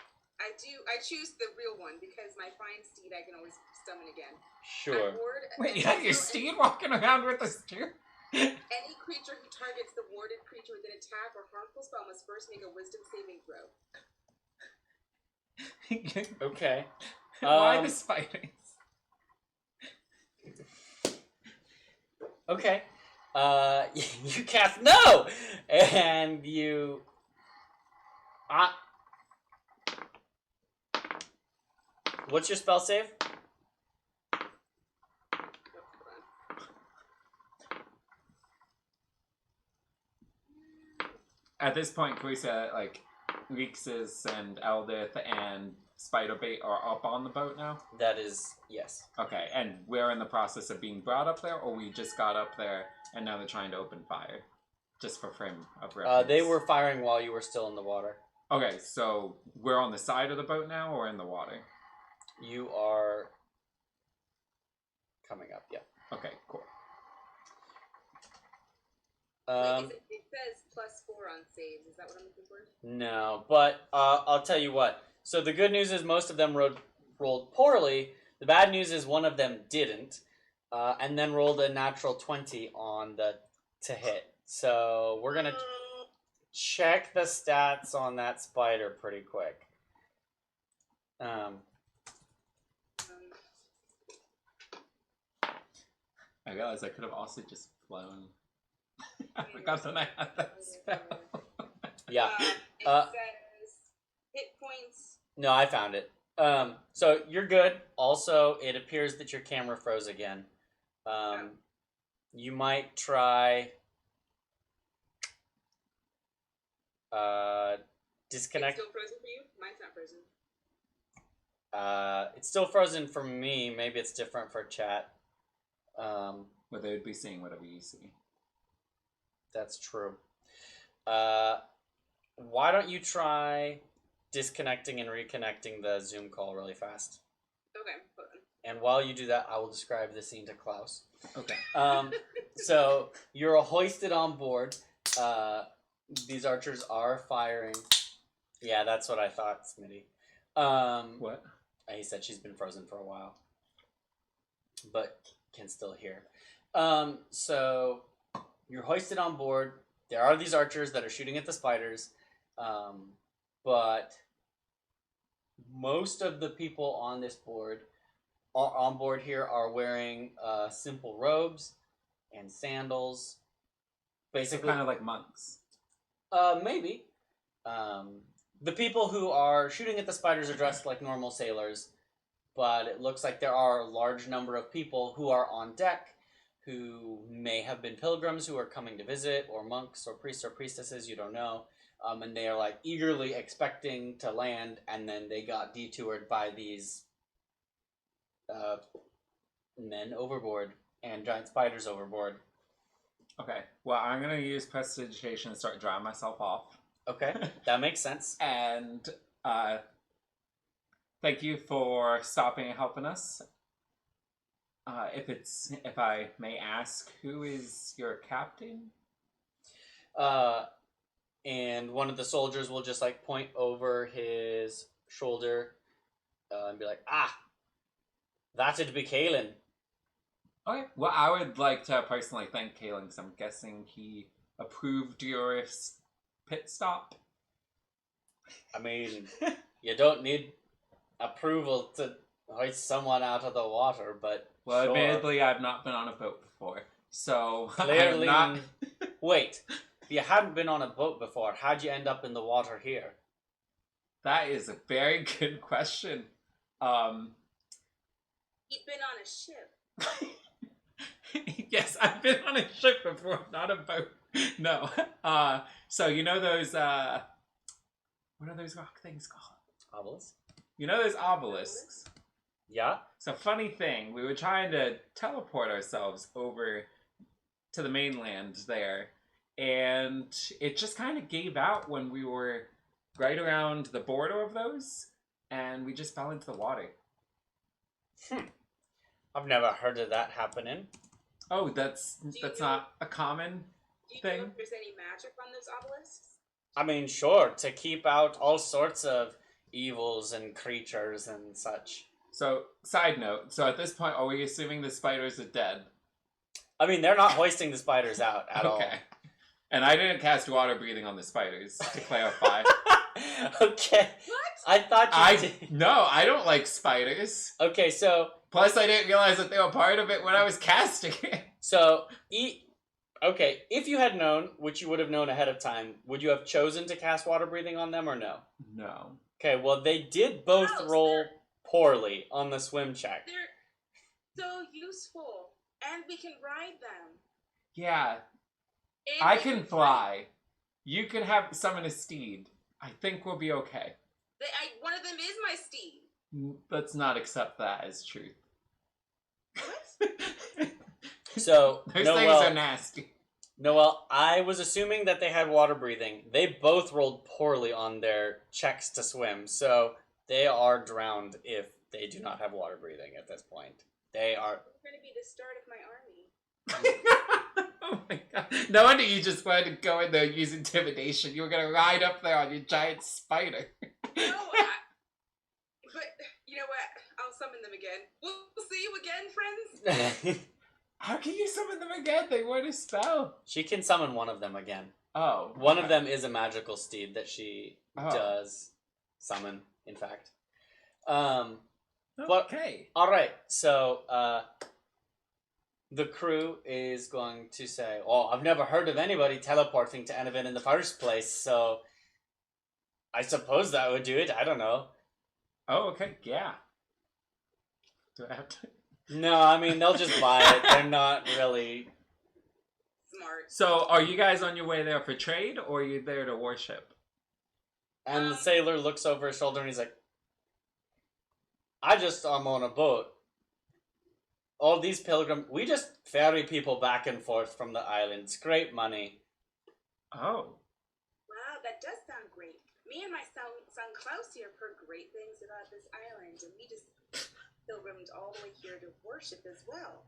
I choose the real one, because my fine steed I can always summon again. Sure. Wait, you have your steed walking around with us too? Any creature who targets the warded creature with an attack or harmful spell must first make a wisdom saving throw. Okay. Why the spiders? Okay. You cast no! And you... What's your spell save? At this point, can we say that, like, Rixus and Eldith and Spiderbait are up on the boat now? That is, yes. Okay, and we're in the process of being brought up there, or we just got up there and now they're trying to open fire? Just for frame of reference. They were firing while you were still in the water. Okay, so we're on the side of the boat now, or in the water? You are coming up, yeah. Okay, cool. It says +4 on saves. Is that what I'm looking for? No, but I'll tell you what. So the good news is most of them rolled poorly. The bad news is one of them didn't, and then rolled a natural 20 on the to hit. So we're gonna check the stats on that spider pretty quick. I realized I could have also just flown. I forgot that I had that spell. Yeah. It says hit points. No, I found it. So you're good. Also, it appears that your camera froze again. You might try disconnect. It's still frozen for you? Mine's not frozen. It's still frozen for me. Maybe it's different for chat. Well, they would be seeing whatever you see. That's true. Why don't you try disconnecting and reconnecting the Zoom call really fast? Okay, hold on. And while you do that, I will describe the scene to Klaus. Okay. So you're hoisted on board. These archers are firing. Yeah, that's what I thought, Smitty. What? He said she's been frozen for a while, but can still hear. So you're hoisted on board. There are these archers that are shooting at the spiders, but most of the people on this board, on board here, are wearing simple robes and sandals. Basically, Kind of like monks. Maybe. The people who are shooting at the spiders are dressed like normal sailors, but it looks like there are a large number of people who are on deck who may have been pilgrims who are coming to visit, or monks or priests or priestesses, you don't know. And they are like eagerly expecting to land, and then they got detoured by these men overboard and giant spiders overboard. Okay. Well, I'm going to use prestidigitation and start drying myself off. Okay, that makes sense. And thank you for stopping and helping us. If I may ask, who is your captain? And one of the soldiers will just like point over his shoulder and be like, that'd be Kalen. Okay. Well, I would like to personally thank Kalen, because I'm guessing he approved your pit stop. I mean, you don't need approval to hoist someone out of the water, but Well, sure. admittedly, I've not been on a boat before, so Clearly, I'm not... Wait, if you hadn't been on a boat before, how'd you end up in the water here? That is a very good question. He'd been on a ship. Yes, I've been on a ship before, not a boat. No. So you know those what are those rock things called? Obelisk? You know those obelisks? Yeah? So funny thing, we were trying to teleport ourselves over to the mainland there, and it just kind of gave out when we were right around the border of those, and we just fell into the water. I've never heard of that happening. Oh, that's not a common Do you thing? know if there's any magic on those obelisks? I mean, sure, to keep out all sorts of evils and creatures and such. So, side note, so at this point, are we assuming the spiders are dead? I mean, they're not hoisting the spiders out at all. Okay. And I didn't cast water breathing on the spiders, to clarify. Okay. What? I thought you did. No, I don't like spiders. Okay, so Plus, I didn't realize that they were part of it when I was casting it. okay, if you had known, which you would have known ahead of time, would you have chosen to cast water breathing on them or no? No. Okay, well, they did both Gross, roll poorly on the swim check. They're so useful, and we can ride them. Yeah, And I we can fly. You can have summon a steed. I think we'll be okay. One of them is my steed. Let's not accept that as truth. What? So, Those things are nasty. Noel, I was assuming that they had water breathing. They both rolled poorly on their checks to swim, so they are drowned if they do not have water breathing at this point. They are... It's going to be the start of my army. Oh my god. No wonder you just wanted to go in there and use intimidation. You were going to ride up there on your giant spider. No, but you know what? I'll summon them again. We'll see you again, friends. How can you summon them again? They weren't a spell. She can summon one of them again. Oh. One of them is a magical steed that she Oh. does summon, in fact. Okay. Alright, so the crew is going to say, oh, I've never heard of anybody teleporting to Enevin in the first place, so I suppose that would do it. I don't know. Oh, okay. Yeah. Do I have to? No, I mean, they'll just buy it. They're not really... Smart. So, are you guys on your way there for trade, or are you there to worship? And the sailor looks over his shoulder and he's like, I'm on a boat. All these pilgrims, we just ferry people back and forth from the island. It's great money. Oh. Wow, that does sound great. Me and my son Klaus here have heard great things about this island, and we just pilgrimed all the way here to worship as well.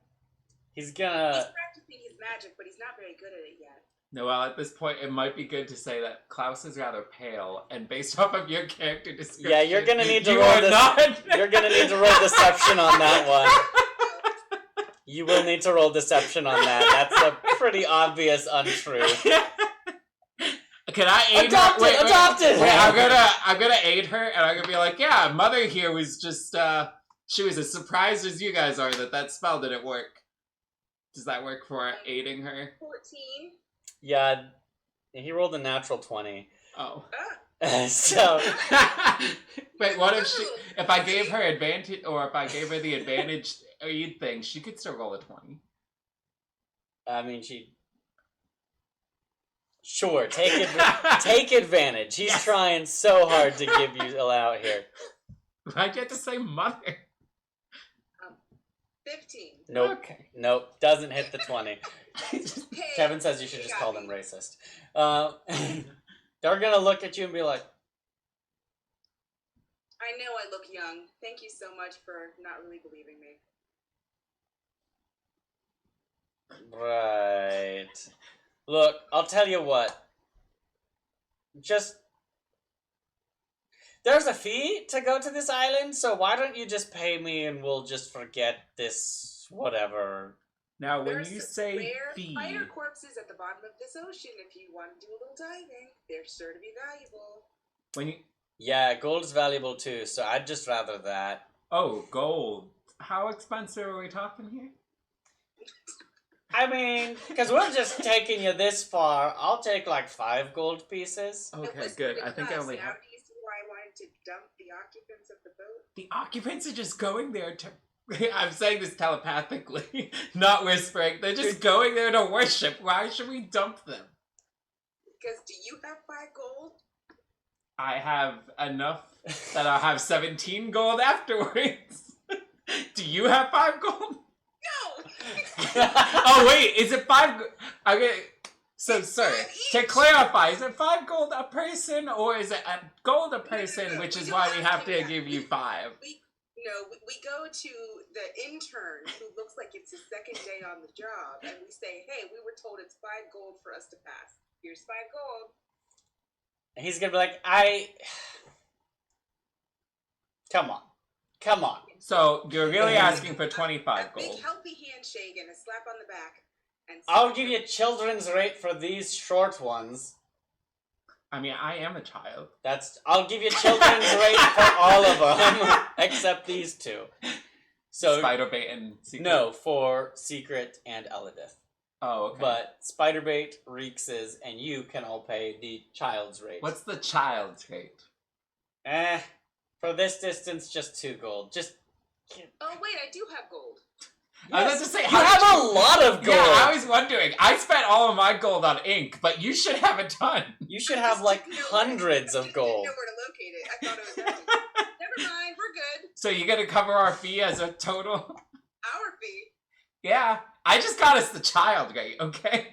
He's He's gonna... practicing his magic, but he's not very good at it yet. No, well, at this point, it might be good to say that Klaus is rather pale, and based off of your character description, Yeah, you're gonna need to you roll are this. not. You're gonna need to roll deception on that one. You will need to roll deception on that. That's a pretty obvious untruth. Can I aid Adopted, her? adopted! Wait, I'm gonna aid her, and I'm gonna be like, yeah, Mother here was just, she was as surprised as you guys are that spell didn't work. Does that work for aiding her? 14. Yeah, he rolled a natural 20. Oh. So... Wait, what if I gave her advantage, or if I gave her the advantage aid thing, she could still roll a 20. I mean, Sure, take advantage. He's Yes. trying so hard to give you out here. Why'd you have to say mother? 15. Nope. Okay. Nope. Doesn't hit the 20. Hey, Kevin says you should you just got call them me. racist. They're gonna look at you and be like, I know I look young. Thank you so much for not really believing me. right. Look, I'll tell you what. There's a fee to go to this island, so why don't you just pay me and we'll just forget this whatever. Now, when There's you some say rare fee, spider corpses at the bottom of this ocean. If you want to do a little diving, they're sure to be valuable. when you Yeah, gold's valuable too, so I'd just rather that. gold, how expensive are we talking here? I mean, because we're just taking you this far, I'll take like 5 gold pieces. Okay, good. I think I only now have... do you see why I wanted to dump the occupants of the boat? The occupants are just going there to... I'm saying this telepathically, not whispering. They're just going there to worship. Why should we dump them? Because do you have 5 gold? I have enough that I'll have 17 gold afterwards. Do you have 5 gold? No! Oh, wait, is it 5 Okay, so sorry. To each. clarify, is it 5 gold a person, or is it a gold a person, No, which we is don't why we have have to to do give that. you 5? We go to the intern who looks like it's his second day on the job, and we say, hey, we were told it's 5 gold for us to pass. Here's 5 gold. And he's gonna be like, Come on. So, you're really asking for 25 A gold. big healthy handshake and a slap on the back. And I'll give you children's rate for these short ones. I mean, I am a child. I'll give you children's rate for all of them, except these 2. So Spiderbait and Secret? No, for Secret and Elidith. Oh, okay. But Spiderbait, Reex's, and you can all pay the child's rate. What's the child's rate? For this distance, just 2 gold. Just... oh, wait, I do have gold. I was about to say, you have a lot of gold! Yeah, I was wondering. I spent all of my gold on ink, but you should have a ton. You should have, like, hundreds of gold. I didn't know where to locate it. I thought it was empty. Never mind, we're good. So you're gonna cover our fee as a total? Our fee. Yeah. I just got us the child rate, okay?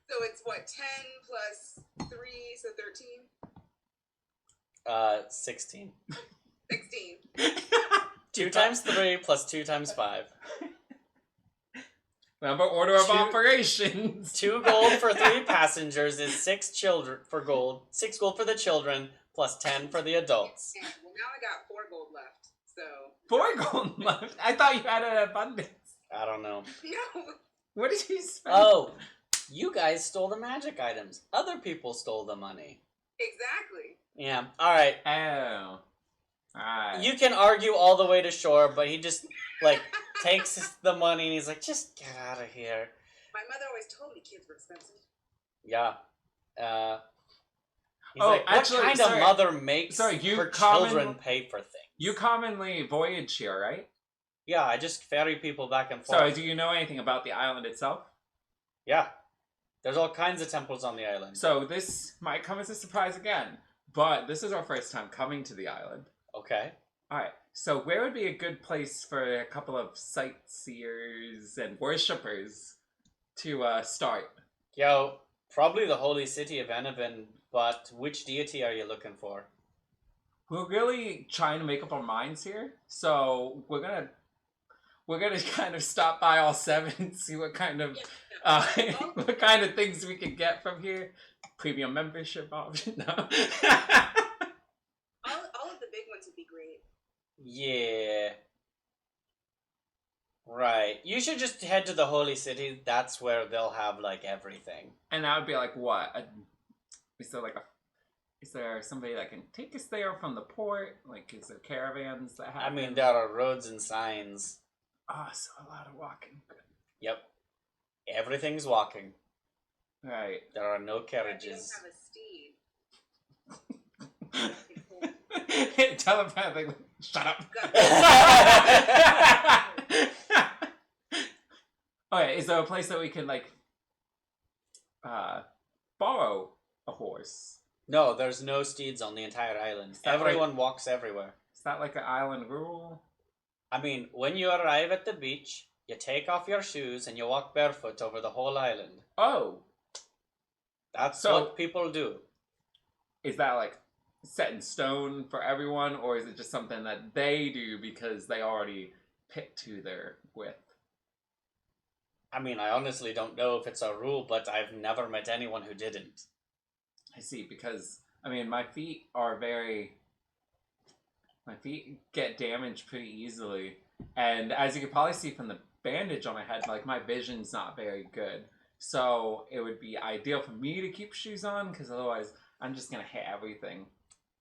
So it's what, 10 plus 3, so 13? 16. 16. 2 times 3 plus 2 times 5. Remember order of 2 operations. 2 gold for 3 passengers is 6 children for gold. 6 gold for the children plus 10 for the adults. Well, now I got 4 gold left, so... 4 gold left? I thought you had an abundance. I don't know. No! What did you spend? Oh, you guys stole the magic items. Other people stole the money. Exactly. Yeah, alright. Oh. Alright. You can argue all the way to shore, but he just, like, takes the money and he's like, just get out of here. My mother always told me kids were expensive. Yeah. He's Oh, like, what actually, kind sorry. of mother makes Sorry, you her common- children pay for things? You commonly voyage here, right? Yeah, I just ferry people back and forth. So, do you know anything about the island itself? Yeah. There's all kinds of temples on the island. So, this might come as a surprise again, but this is our first time coming to the island. Okay. Alright, so where would be a good place for a couple of sightseers and worshippers to start? Yo, probably the holy city of Enovin, but which deity are you looking for? We're really trying to make up our minds here, so we're gonna kind of stop by all 7, see what kind of what kind of things we can get from here. Premium membership option. No. All of the big ones would be great. Yeah. Right. You should just head to the holy city. That's where they'll have, like, everything. And that would be like what? Is there somebody that can take us there from the port? Like, is there caravans that happen? I mean, there are roads and signs. Ah, so a lot of walking. Yep. Everything's walking. Right. There are no I carriages. don't have a steed. Telepathically. Shut up. Okay, is there a place that we can, like, borrow a horse? No, there's no steeds on the entire island. that Everyone walks everywhere. Is that like an island rule? I mean, when you arrive at the beach, you take off your shoes and you walk barefoot over the whole island. Oh, That's So- what people do. is that like set in stone for everyone, or is it just something that they do because they already picked who they're with? I mean, I honestly don't know if it's a rule, but I've never met anyone who didn't. I see, because, I mean, my feet get damaged pretty easily, and as you can probably see from the bandage on my head, like, my vision's not very good. So it would be ideal for me to keep shoes on, because otherwise I'm just gonna hit everything.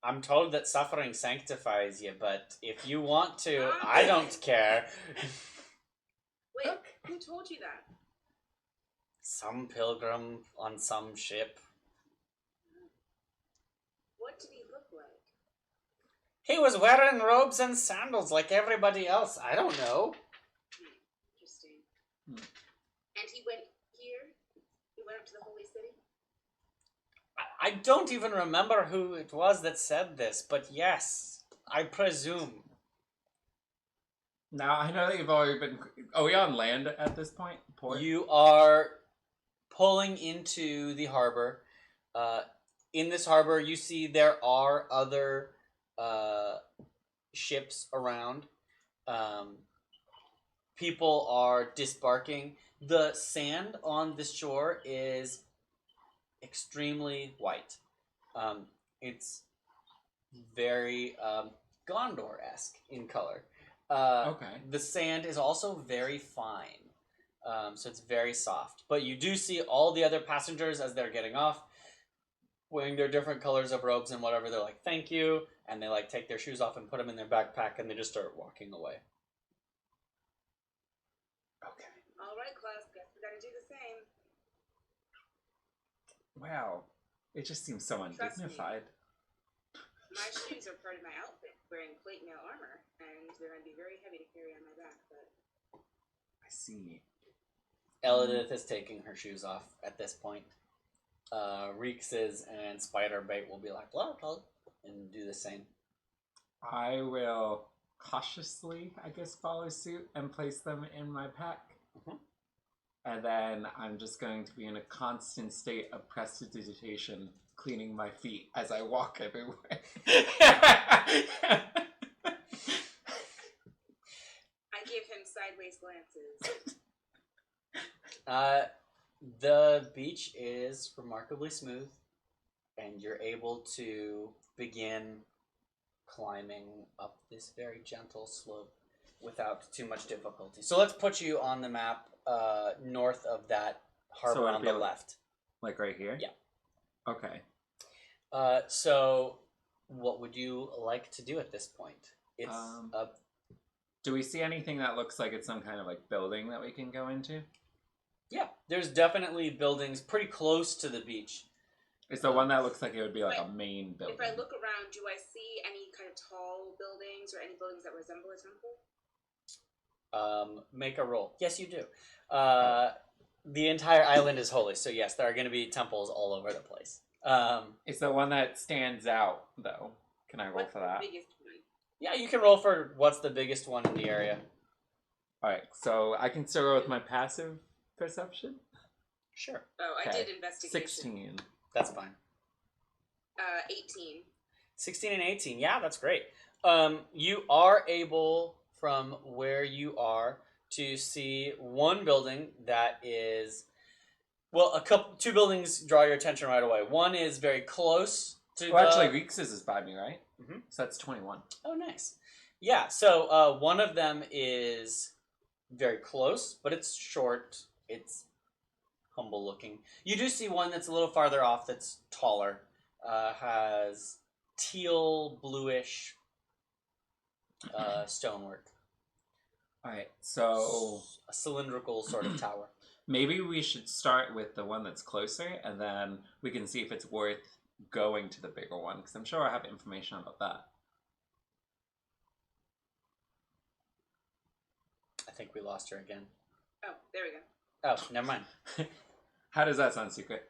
I'm told that suffering sanctifies you, but if you want to, I don't care. Wait, who told you that? Some pilgrim on some ship. What did he look like? He was wearing robes and sandals like everybody else. I don't know. Interesting. And he went here? He went up to the holy city? I don't even remember who it was that said this, but yes, I presume. Now, I know that you've already been... Are we on land at this point? Port? You are pulling into the harbor. In this harbor, you see there are other ships around. People are disembarking. The sand on this shore is extremely white. It's very Gondor-esque in color. Okay. The sand is also very fine, so it's very soft. But you do see all the other passengers as they're getting off, wearing their different colors of robes and whatever. They're like, "Thank you," and they like take their shoes off and put them in their backpack, and they just start walking away. Okay. All right, Klaus, guess we gotta do the same. Wow. It just seems so Trust me. undignified. My shoes are part of my outfit, wearing plate mail armor, and they're gonna be very heavy to carry on my back, but... I see. Elidith is taking her shoes off at this point. Reex's and Spiderbait will be like, blah, blah, and do the same. I will cautiously, I guess, follow suit and place them in my pack. Mhm. And then I'm just going to be in a constant state of prestidigitation, cleaning my feet as I walk everywhere. I give him sideways glances. The beach is remarkably smooth, and you're able to begin climbing up this very gentle slope without too much difficulty. So let's put you on the map north of that harbor So it'd on be the like- left. Like right here? Yeah. Okay. So what would you like to do at this point? It's Do we see anything that looks like it's some kind of like building that we can go into? yeah, there's definitely buildings pretty close to the beach. It's the one that looks like it would be like But a main building. If I look around, do I see any kind of tall buildings or any buildings that resemble a temple? Make a roll. Yes, you do. The entire island is holy, so yes, there are going to be temples all over the place. It's the one that stands out, though. Can I roll What's for the that? biggest one? Yeah, you can roll for what's the biggest one in the area. Alright, so I can still go with my passive perception? Sure, Oh, I Okay. did investigation. 16. that's fine. 18. 16 and 18, yeah, that's great. You are able, from where you are, to see one building that is, well, two buildings draw your attention right away. One is very close to Well, actually, Reex's is by me, right? Mhm. So that's 21. Oh, nice. Yeah, so one of them is very close, but it's short. It's humble looking. You do see one that's a little farther off that's taller. Has teal, bluish stonework. Alright, so A cylindrical sort of tower. maybe we should start with the one that's closer, and then we can see if it's worth going to the bigger one, because I'm sure I have information about that. I think we lost her again. Oh, there we go. Oh, never mind. How does that sound, Secret?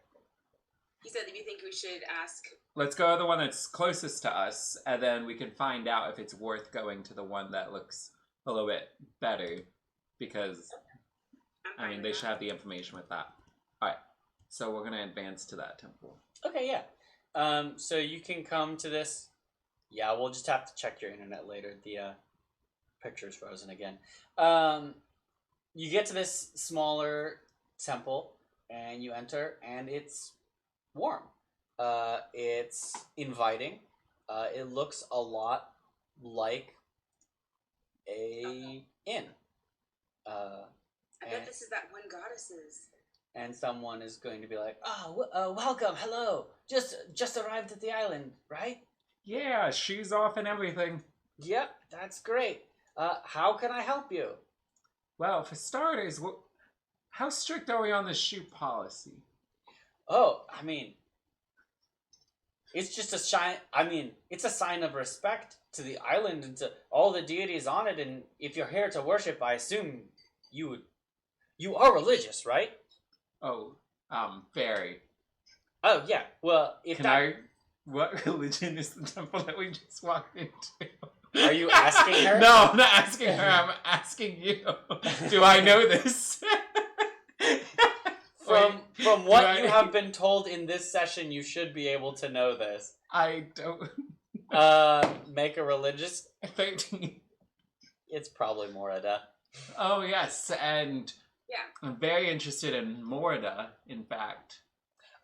You said that you think we should ask... Let's go to the one that's closest to us, and then we can find out if it's worth going to the one that looks a little bit better, because, I'm I fine mean, with they that. should have the information with that. Alright, so we're going to advance to that temple. Okay, yeah. So you can come to this. Yeah, we'll just have to check your internet later. The picture's frozen again. You get to this smaller temple, and you enter, and it's warm. It's inviting. It looks a lot like a inn. I And- bet this is that one goddess's. And someone is going to be like, "Oh, welcome, hello. Just arrived at the island, right?" Yeah, shoes off and everything. Yep, that's great. How can I help you? Well, for starters, how strict are we on the shoe policy? Oh, I mean, it's just a sign. I mean, it's a sign of respect to the island and to all the deities on it. And if you're here to worship, I assume you are religious, right? Oh, very. Oh yeah. Well, if Can that I? What religion is the temple that we just walked into? are you asking her? No, I'm not asking her. I'm asking you. Do I know this? From what you have been told in this session, you should be able to know this. I don't. Make a religious. 13. It's probably Morada. Oh yes, and Yeah. I'm very interested in Morda. In fact.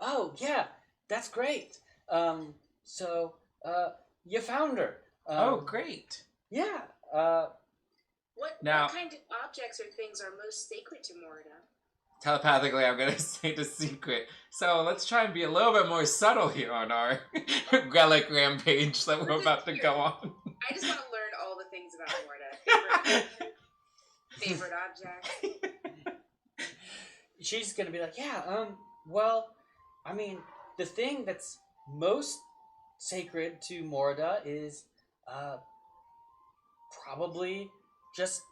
Oh yeah, that's great. So you found her. Oh great. Yeah. What kind of objects or things are most sacred to Morda? Telepathically, I'm gonna say the secret. So let's try and be a little bit more subtle here on our relic rampage that we're about to go on. I just want to learn all the things about Morda. Favorite object. She's gonna be like, yeah. Well, I mean, the thing that's most sacred to Morda is, probably just,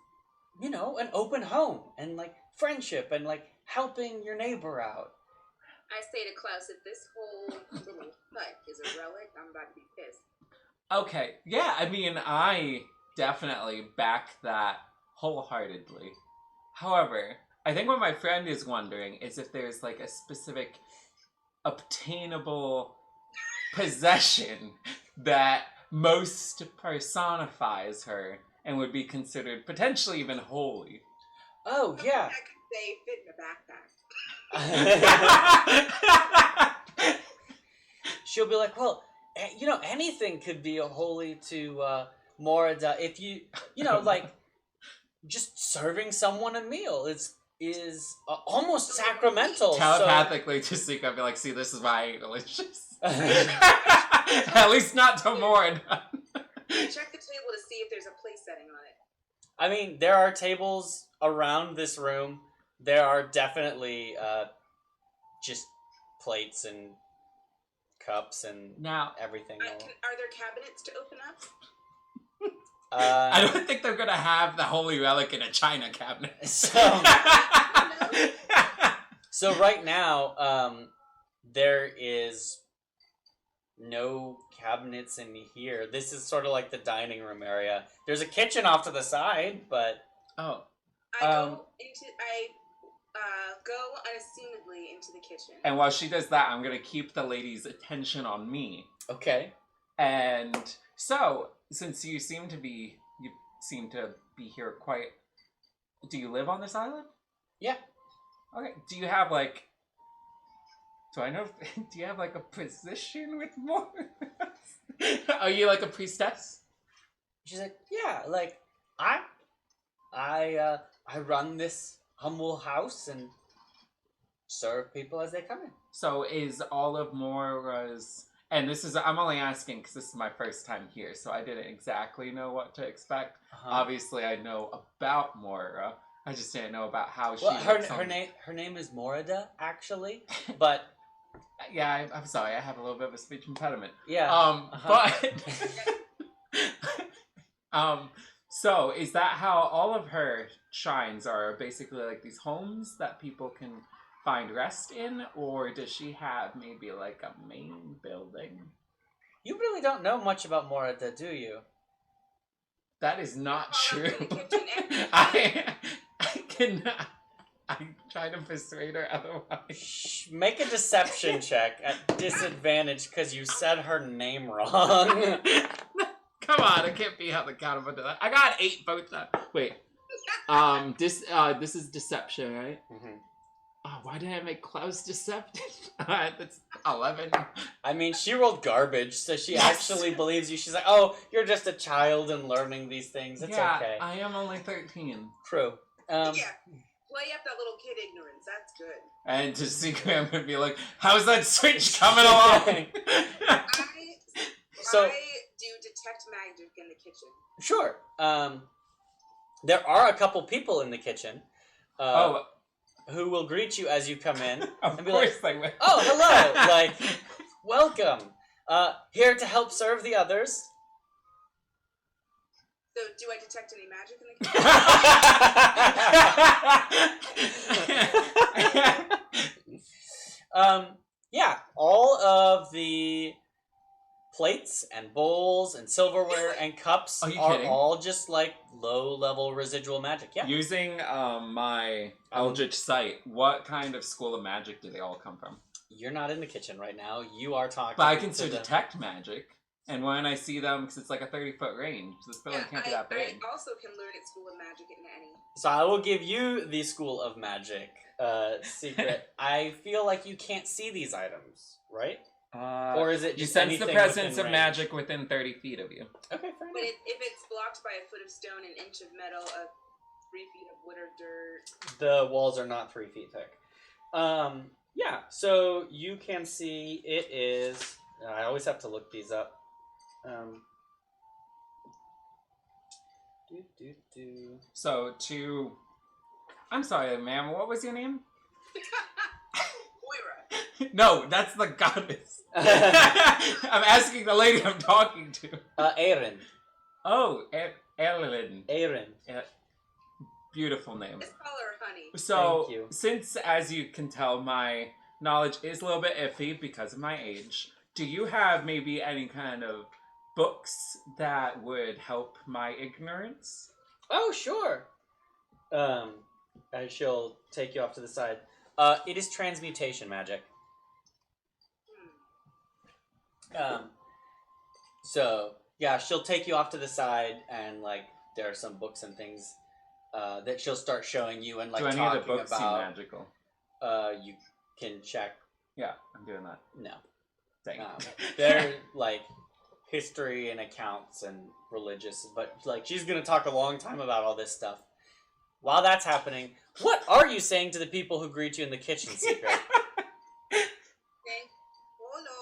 an open home and like friendship and like helping your neighbor out. I say to Klaus, if this whole little hut is a relic, I'm about to be pissed. Okay, yeah, I mean, I definitely back that wholeheartedly. However, I think what my friend is wondering is if there's like a specific obtainable possession that most personifies her and would be considered potentially even holy. Oh yeah. I could say fit in a backpack. She'll be like, well, anything could be a holy to Morada if like just serving someone a meal is almost sacramental. Telepathically to Seek, I'd be like, see, this is why I ain't religious. At least not to Morda. Check the table to see if there's a place setting on it. I mean, there are tables around this room. There are definitely just plates and cups and now everything. Are there cabinets to open up? I don't think they're gonna have the holy relic in a china cabinet. So right now, there is no cabinets in here. This is sort of like the dining room area. There's a kitchen off to the side, but oh, I go unassumedly into the kitchen. And while she does that, I'm gonna keep the lady's attention on me. Okay. And so, since you seem to be here quite. Do you live on this island? Yeah. Okay. Do you have like? Do I know? Do you have like a position with more? Are you like a priestess? She's like, yeah, like I run this humble house and serve people as they come in. So is all of Mora's, and I'm only asking because this is my first time here, so I didn't exactly know what to expect. Obviously, I know about Mora. I just didn't know about how she. Her name is Morada, actually, but. Yeah, I'm sorry. I have a little bit of a speech impediment. Yeah. But so is that how all of her shrines are basically like these homes that people can find rest in, or does she have maybe like a main building? You really don't know much about Morada, do you? That is not true. I cannot. I'm trying to persuade her otherwise. Make a deception check at disadvantage because you said her name wrong. Come on, it can't be held accountable to that. I got 8 both times. Wait. This is deception, right? Mm-hmm. Oh, why did I make Klaus deceptive? That's 11. I mean, she rolled garbage, so she actually believes you. She's like, oh, you're just a child and learning these things. It's okay. I am only 13. True. Yeah. Play up that little kid ignorance. That's good. And to Secret, I'm going to be like, how's that switch coming along? I do detect magic in the kitchen? Sure. There are a couple people in the kitchen. Who will greet you as you come in Of and be course like, they will. "Oh, hello! Like, welcome. Here to help serve the others." So, do I detect any magic in the kitchen? Yeah, all of the plates and bowls and silverware and cups Are you are kidding? all just like low-level residual magic. Yeah. Using my Eldritch Sight, what kind of school of magic do they all come from? You're not in the kitchen right now. You are talking. But I can still detect magic, and when I see them, because it's like a 30-foot range, this building can't be that big. I also can learn at School of Magic at Nanny. So I will give you the School of Magic secret. I feel like you can't see these items, right? Or is it you just sense the anything presence within of range? magic within 30 feet of you? Okay, fair But enough. if it's blocked by a foot of stone, an inch of metal, 3 feet of wood or dirt. The walls are not 3 feet thick. Yeah, so you can see it is. I always have to look these up. So I'm sorry, ma'am. What was your name? Moira. No, that's the goddess. I'm asking the lady I'm talking to. Aaron. Oh, Erlin. Aaron. Beautiful name. Let's call her Honey. So, Thank you. since, as you can tell, my knowledge is a little bit iffy because of my age, do you have maybe any kind of books that would help my ignorance? Oh, sure. She'll take you off to the side. It is transmutation magic. So yeah, she'll take you off to the side, and like there are some books and things that she'll start showing you, and like do any talking of the books seem about. magical? You can check. Yeah, I'm doing that. No, Dang. they're like history and accounts and religious, but like she's gonna talk a long time about all this stuff. While that's happening, what are you saying to the people who greet you in the kitchen, Secret? Hello.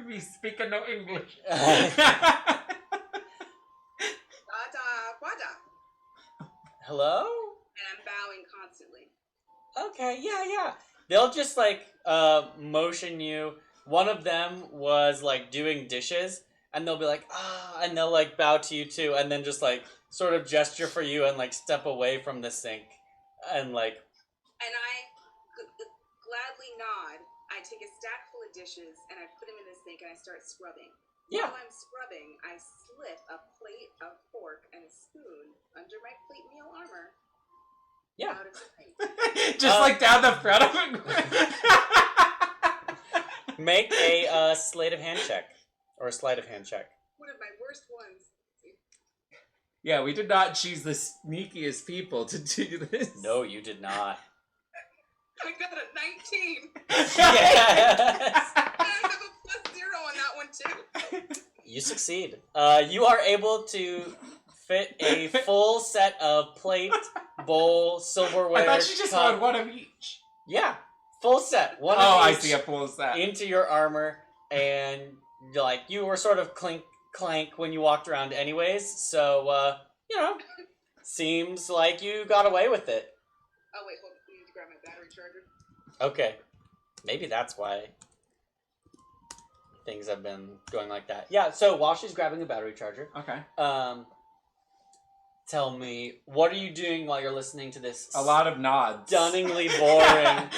We speak no English. Hello? And I'm bowing constantly. Okay, yeah. They'll just like motion you. One of them was like doing dishes, and they'll be like, and they'll like bow to you too, and then just like sort of gesture for you and like step away from the sink, and like. And I gladly nod. I take a stack full of dishes and I put them in the sink and I start scrubbing. Yeah. While I'm scrubbing, I slip a plate, a fork, and a spoon under my plate meal armor. Yeah. Out of the sink. Just like down the front of it. Make a sleight of hand check. Or a sleight of hand check. One of my worst ones. Yeah, we did not choose the sneakiest people to do this. No, you did not. I got a 19. Yes! And I have a +0 on that one too. You succeed. You are able to fit a full set of plate, bowl, silverware. I thought you just cup. wanted one of each. Yeah, full set. One Oh, of I each see a full set. into your armor, and like you were sort of clank when you walked around, anyways. So seems like you got away with it. Oh wait, hold on. I need to grab my battery charger. Okay, maybe that's why things have been going like that. Yeah. So while she's grabbing the battery charger, Okay. tell me, what are you doing while you're listening to this? A lot of nods. Stunningly boring.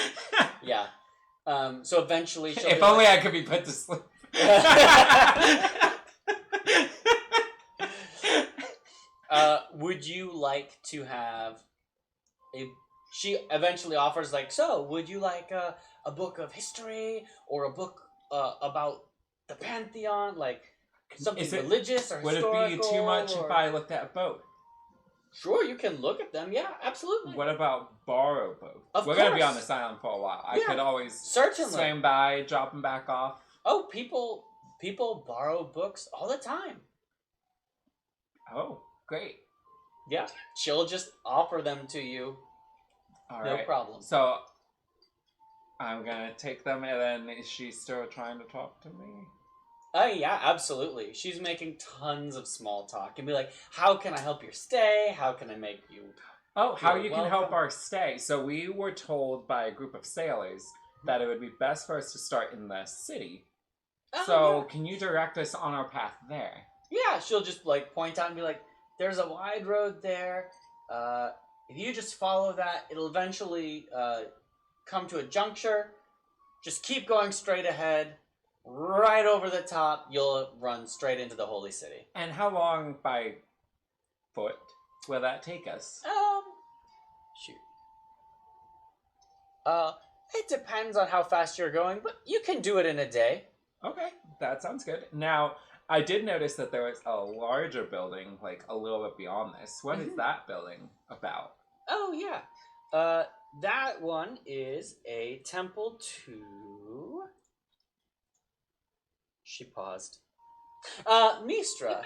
Yeah. So eventually she'll If be only like, I could be put to sleep. would you like to have a... She eventually offers, like, so, would you like a book of history or a book about the Pantheon? Like, something religious or Would historical? it be too much if I looked at both? Sure, you can look at them. Yeah, absolutely. What about borrow both? We're going to be on this island for a while. I could always certainly swing by, drop them back off. Oh, people borrow books all the time. Oh, great. Yeah, she'll just offer them to you. All No right. problem. So, I'm going to take them, and then is she still trying to talk to me? Oh yeah, absolutely. She's making tons of small talk and be like, "How can I help your stay? How can I make you Oh, how feel you can help welcome?" our stay. So we were told by a group of sailors that it would be best for us to start in the city. Oh So can you direct us on our path there? yeah, she'll just like point out and be like, "There's a wide road there. If you just follow that, it'll eventually come to a juncture. Just keep going straight ahead. Right over the top, you'll run straight into the holy city." And how long by foot will that take us? Shoot. It depends on how fast you're going, but you can do it in a day. Okay, that sounds good. Now, I did notice that there was a larger building, like a little bit beyond this. What is that building about? Oh yeah. That one is a temple to. She paused. Mistra.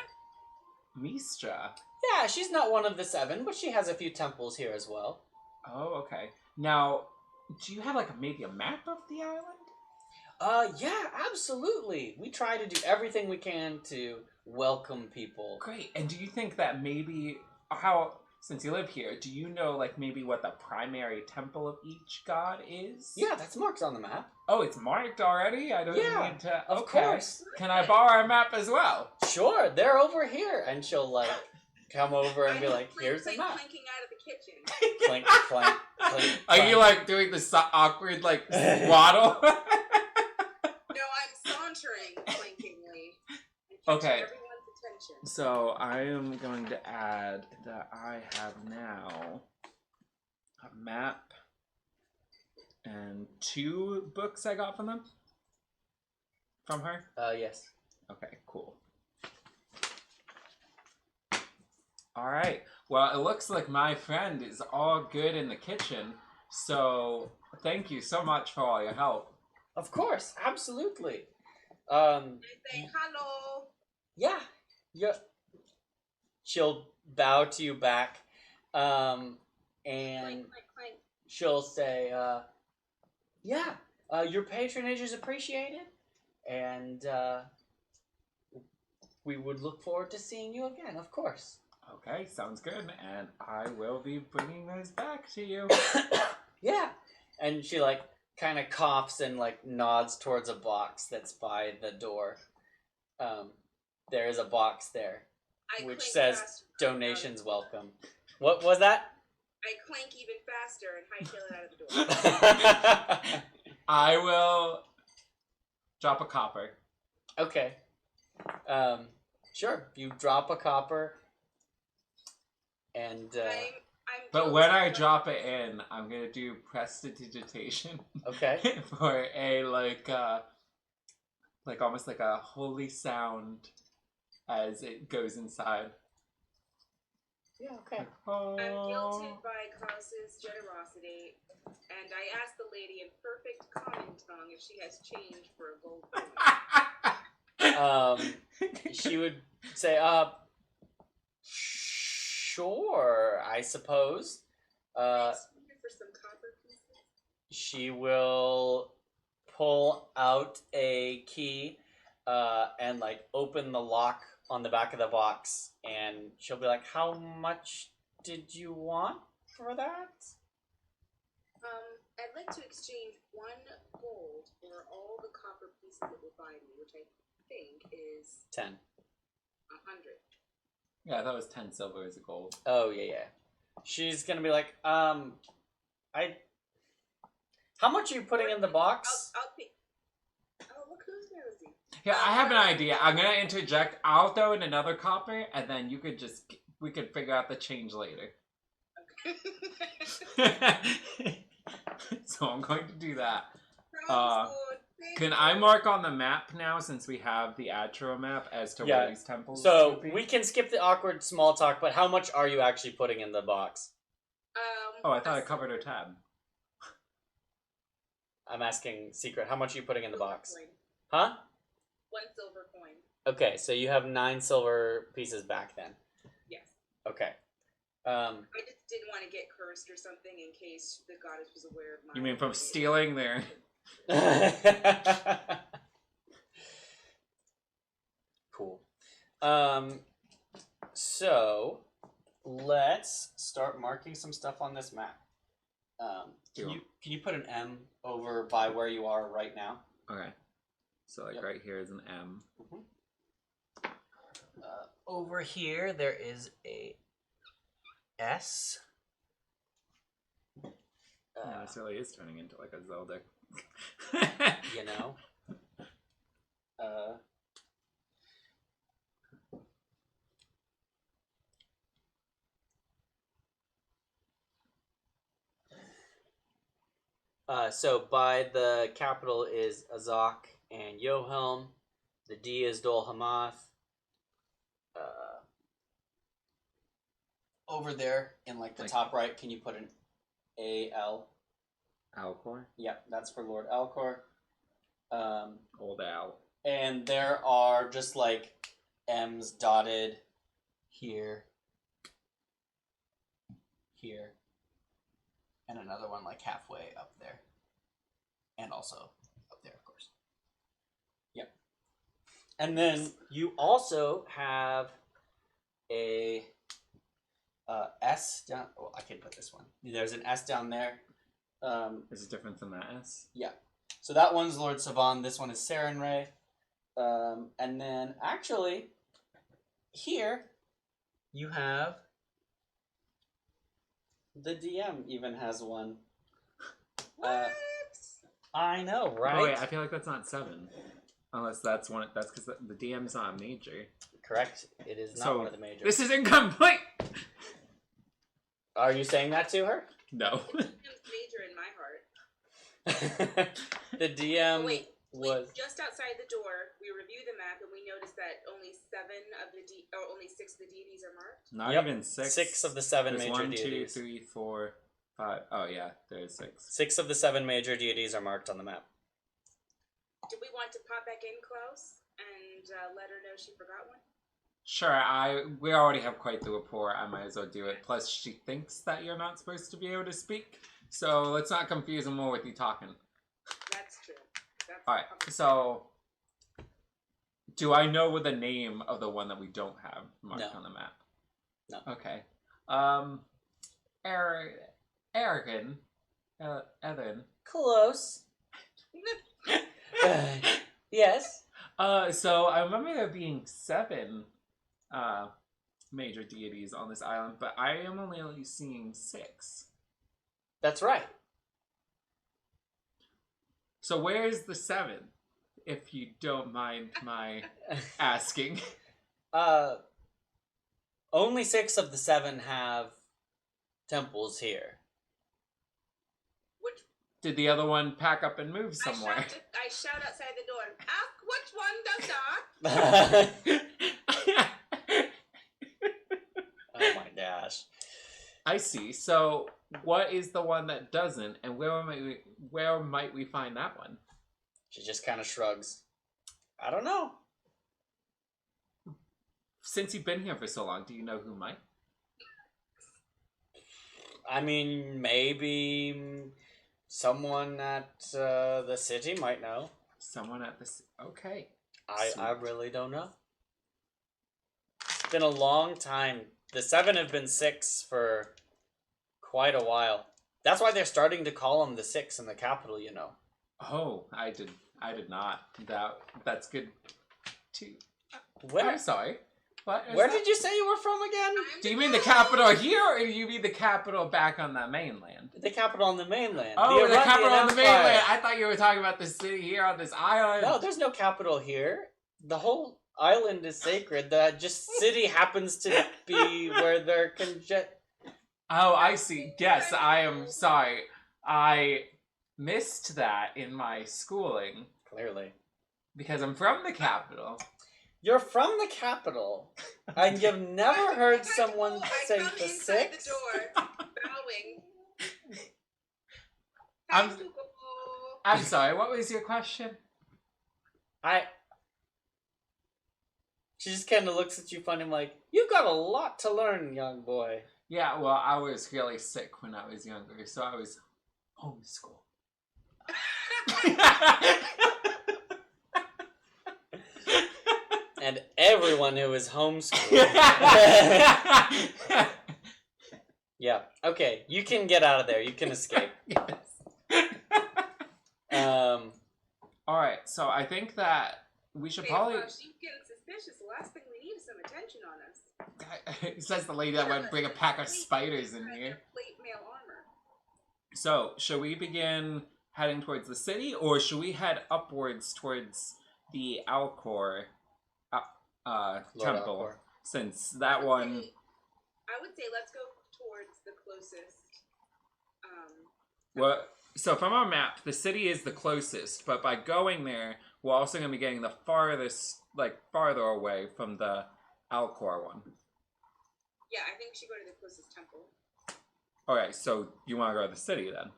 Mistra. Yeah, she's not one of the 7, but she has a few temples here as well. Oh, okay. Now, do you have like maybe a map of the island? Yeah, absolutely. We try to do everything we can to welcome people. Great. And do you think that maybe how since you live here, do you know like maybe what the primary temple of each god is? Yeah, that's marked on the map. Oh, it's marked already? I don't need to Of course. Can I borrow a map as well? Sure, they're over here, and she'll like come over and be like, "Here's the map." Clanking out of the kitchen. Clink, clank, clink. Are you like doing the awkward like waddle? No, I'm sauntering clankingly. Okay. Everyone's attention. So I am going to add that I have now a map and 2 books I got from them. From her? Yes. Okay, cool. Alright. Well, it looks like my friend is all good in the kitchen. So thank you so much for all your help. Of course, absolutely. I say hello. Yeah. She'll bow to you back, and Clank, clank, clank. she'll say, "Yeah, your patronage is appreciated, and we would look forward to seeing you again, of course." Okay, sounds good. And I will be bringing those back to you. Yeah. And she like kind of coughs and like nods towards a box that's by the door. There is a box there which says faster. "Donations welcome." What was that? I clank even faster and hightail it out of the door. I will drop a copper. Okay. Sure. You drop a copper, and I'm But guilty when I of- drop it in, I'm gonna do prestidigitation okay. for a like almost like a holy sound as it goes inside. Yeah. Okay. Oh. I'm guilted by Klaus's generosity, and I asked the lady in perfect common tongue if she has change for a gold coin. She would say, "Sure, I suppose." For some copper pieces. She will pull out a key and like open the lock on the back of the box, and she'll be like, "How much did you want for that?" I'd like to exchange 1 gold for all the copper pieces that will buy me, which I think is 10. 100. Yeah, that was 10 silver as a gold. Oh yeah. She's gonna be like, how much are you putting in the box? I'll pick. Oh, look who's nosy. Yeah, I have an idea. I'm gonna interject. I'll throw in another copper, and then you could we could figure out the change later. Okay. So I'm going to do that. Sounds good. Thank Can you. I mark on the map now, since we have the Atro map as to Yeah. where these temples So would be? we can skip the awkward small talk, but how much are you actually putting in the box? Oh, I thought I covered her tab. I'm asking Secret, how much are you putting in the box? Coin. Huh? 1 silver coin. Okay, so you have 9 silver pieces back then. Yes. Okay. I just didn't want to get cursed or something in case the goddess was aware of my. You mean from stealing their... Cool. So let's start marking some stuff on this map. Can you put an M over by where you are right now? Okay. So like right here is an M. Mm-hmm. Over here there is a S. This really is turning into like a Zelda. You know. So by the capital is Azak and Yohelm. The D is Dol Hamath. Over there in like the top right, can you put an A-L? Alcor? Yep, that's for Lord Alcor. Old Al. And there are just like M's dotted here, here, and another one like halfway up there. And also up there, of course. Yep. And then you also have a S down. Oh, I can put this one. There's an S down there. There's a difference in that S? Yeah. So that one's Lord Savan. This one is Sarenrae. And then actually, here you have the DM even has one. What? I know, right? Oh wait, I feel like that's not 7. Unless that's one. That's because the DM's not a major. Correct. It is not one of the majors. This is incomplete! Are you saying that to her? No. Major in my heart. The DM Wait, was just outside the door. We reviewed the map and we noticed that only 6 of the deities are marked. Not Yep. even 6. 6 of the 7 There's major 1, 2, deities. 3, 4, 5. Oh yeah, there's 6. 6 of the 7 major deities are marked on the map. Do we want to pop back in, Klaus, and let her know she forgot one? Sure, we already have quite the rapport. I might as well do it. Plus, she thinks that you're not supposed to be able to speak, so let's not confuse them more with you talking. That's true. Alright, so do I know what the name of the one that we don't have marked on the map? No. Okay. Ergen. Evan. Close. Yes. So I remember there being 7 major deities on this island, but I am only seeing 6. That's right. So where is the 7th, if you don't mind my asking? Only 6 of the 7 have temples here. Which Did the other one pack up and move somewhere? I shout outside the door. Ask which one does not. Oh my gosh. I see. So what is the one that doesn't, and where might we find that one? She just kind of shrugs. I don't know. Since you've been here for so long, do you know who might? I mean, maybe someone at the city might know. Someone at this. Okay. I really don't know. It's been a long time. The 7 have been 6 for quite a while. That's why they're starting to call them the 6 in the capital, you know. Oh, I did not. That's good too. Where? I'm sorry. Where did you say you were from again? Do you mean the capital here, or do you mean the capital back on the mainland? The capital on the mainland. Oh, the capital Erundian on the Empire. mainland. I thought you were talking about the city here on this island. No, there's no capital here. The whole island is sacred. The just city happens to be where they're Oh, I see. Yes, I am sorry. I missed that in my schooling. Clearly. Because I'm from the capital. You're from the capital, and you've never heard someone say the 6? The door, bowing. I'm sorry, what was your question? She just kind of looks at you funny, like, you've got a lot to learn, young boy. Yeah, well, I was really sick when I was younger, so I was homeschooled. and everyone who is homeschooled. Yeah. Okay, you can get out of there. You can escape. Yes. All right. So I think that we should probably. She's getting suspicious. The last thing we need is some attention on us. Says the lady that would bring a pack of spiders in here. Plate mail armor. So, should we begin heading towards the city, or should we head upwards towards the Alcor temple? Alcor. Since that one... I would say let's go towards the closest... Well, so from our map, the city is the closest, but by going there, we're also going to be getting the farthest, farther away from the Alcor one. Yeah, I think we should go to the closest temple. Okay, so you want to go to the city then?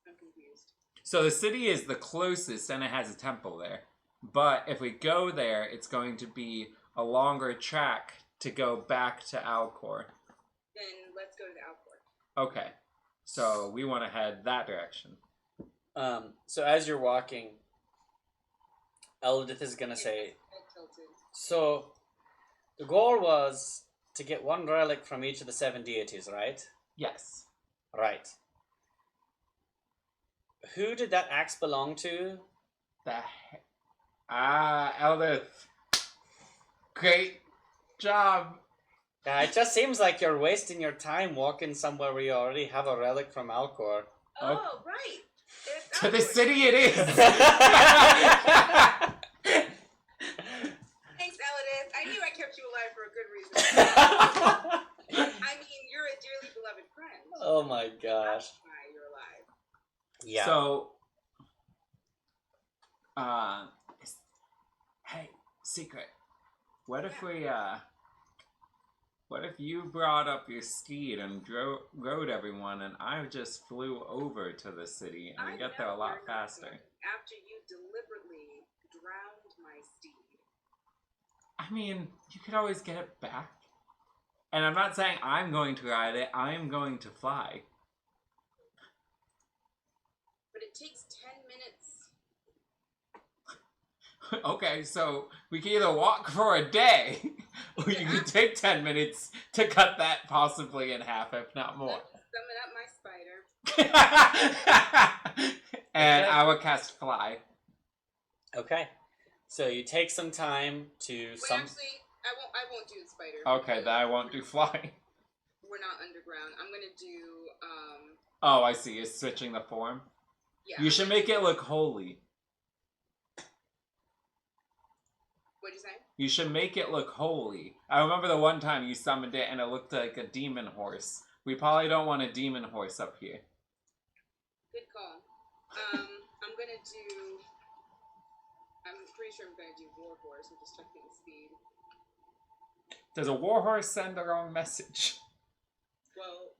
I'm confused. So the city is the closest and it has a temple there. But if we go there, it's going to be a longer track to go back to Alcor. Then let's go to the Alcor. Okay. So we want to head that direction. So as you're walking, Eldith is going to say, so the goal was to get one relic from each of the 7 deities, right? Yes. Right. Who did that axe belong to? Eldith. Great job. Yeah, it just seems like you're wasting your time walking somewhere where you already have a relic from Alcor. Oh, right. To the city it is. Thanks, Eladith. I knew I kept you alive for a good reason. I mean, you're a dearly beloved friend. Oh my gosh. That's why you're alive. Yeah. So, hey, Secret. What if what if you brought up your steed and rode everyone, and I just flew over to the city and we get there a lot faster? After you deliberately drowned my steed. I mean, you could always get it back. And I'm not saying I'm going to ride it, I'm going to fly. But it takes 10 minutes. Okay, so we can either walk for a day, or you can take 10 minutes to cut that possibly in half, if not more. Summon up my spider. And I will cast Fly. Okay. So you take some time to Actually, I won't do the spider. Okay, then I won't do Fly. We're not underground. I'm gonna do, Oh, I see. You're switching the form? Yeah. You should make it look holy. What'd you say? You should make it look holy. I remember the one time you summoned it and it looked like a demon horse. We probably don't want a demon horse up here. Good call. I'm pretty sure I'm gonna do war horse. I'm just checking the speed. Does a war horse send the wrong message? Well,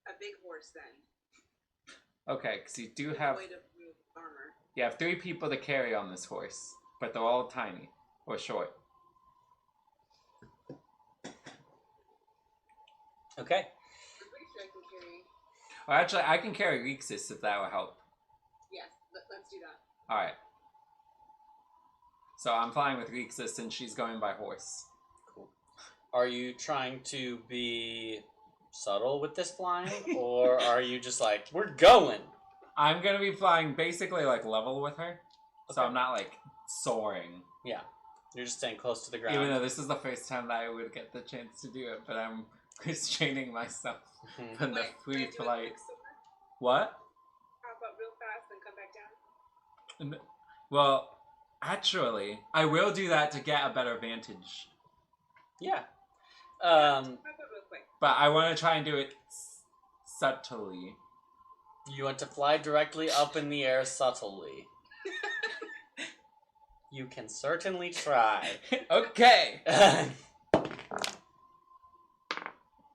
a big horse then. Okay, because you do have... Weight of armor. You have 3 people to carry on this horse, but they're all tiny or short. Okay. I'm pretty sure I can carry... Well, actually, I can carry Rexus if that will help. Yes, let's do that. Alright. So I'm flying with Rexus and she's going by horse. Cool. Are you trying to be subtle with this flying? Or are you just like, we're going? I'm going to be flying basically like level with her. So Okay. I'm not like soaring. Yeah. You're just staying close to the ground. Even though this is the first time that I would get the chance to do it, but I'm restraining myself Mhm. from the Wait, free can I do a flight. quick soar? What? Hop up real fast and come back down? Well, actually, I will do that to get a better vantage. Yeah. Hop up real quick. But I want to try and do it subtly. You want to fly directly up in the air subtly. You can certainly try. Okay.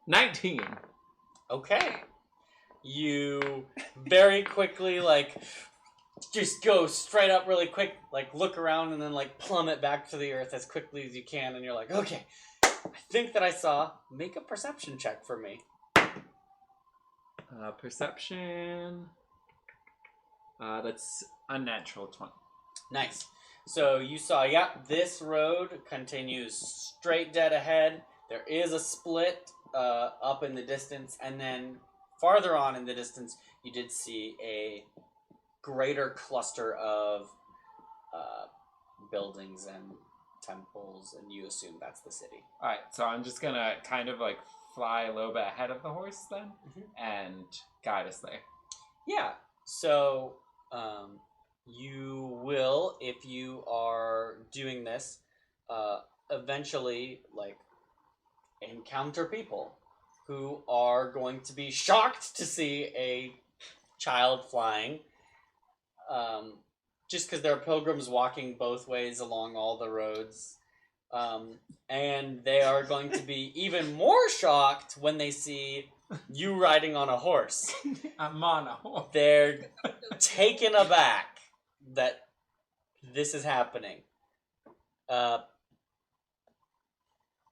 19. Okay. You very quickly, just go straight up really quick, look around and then, plummet back to the earth as quickly as you can, and you're like, okay, I think that I saw. Make a perception check for me. Perception. That's unnatural 20. Nice. So you saw, this road continues straight dead ahead. There is a split up in the distance, and then farther on in the distance, you did see a greater cluster of buildings and temples, and you assume that's the city. Alright, so I'm just gonna kind of like fly a little bit ahead of the horse then, and guide us there. Yeah, so you will, if you are doing this, eventually, like, encounter people who are going to be shocked to see a child flying. Just because there are pilgrims walking both ways along all the roads. And they are going to be even more shocked when they see you riding on a horse. I'm on a horse. They're taken aback that this is happening.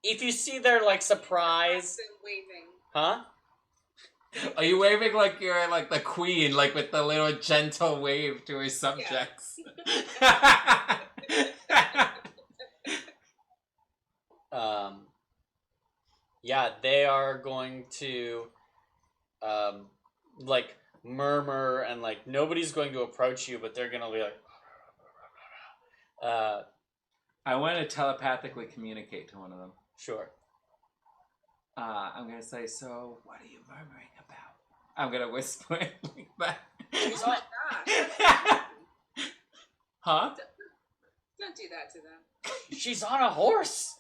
If you see their, like, surprise... Waving. Huh? Are you waving like you're like the queen, like with the little gentle wave to her subjects? Yeah, they are going to, like, murmur, and, like, nobody's going to approach you, but they're gonna be like, I want to telepathically communicate to one of them. sure. I'm gonna say, so what are you murmuring about? I'm gonna whisper it like that. Oh my gosh. Huh? Don't do that to them. She's on a horse!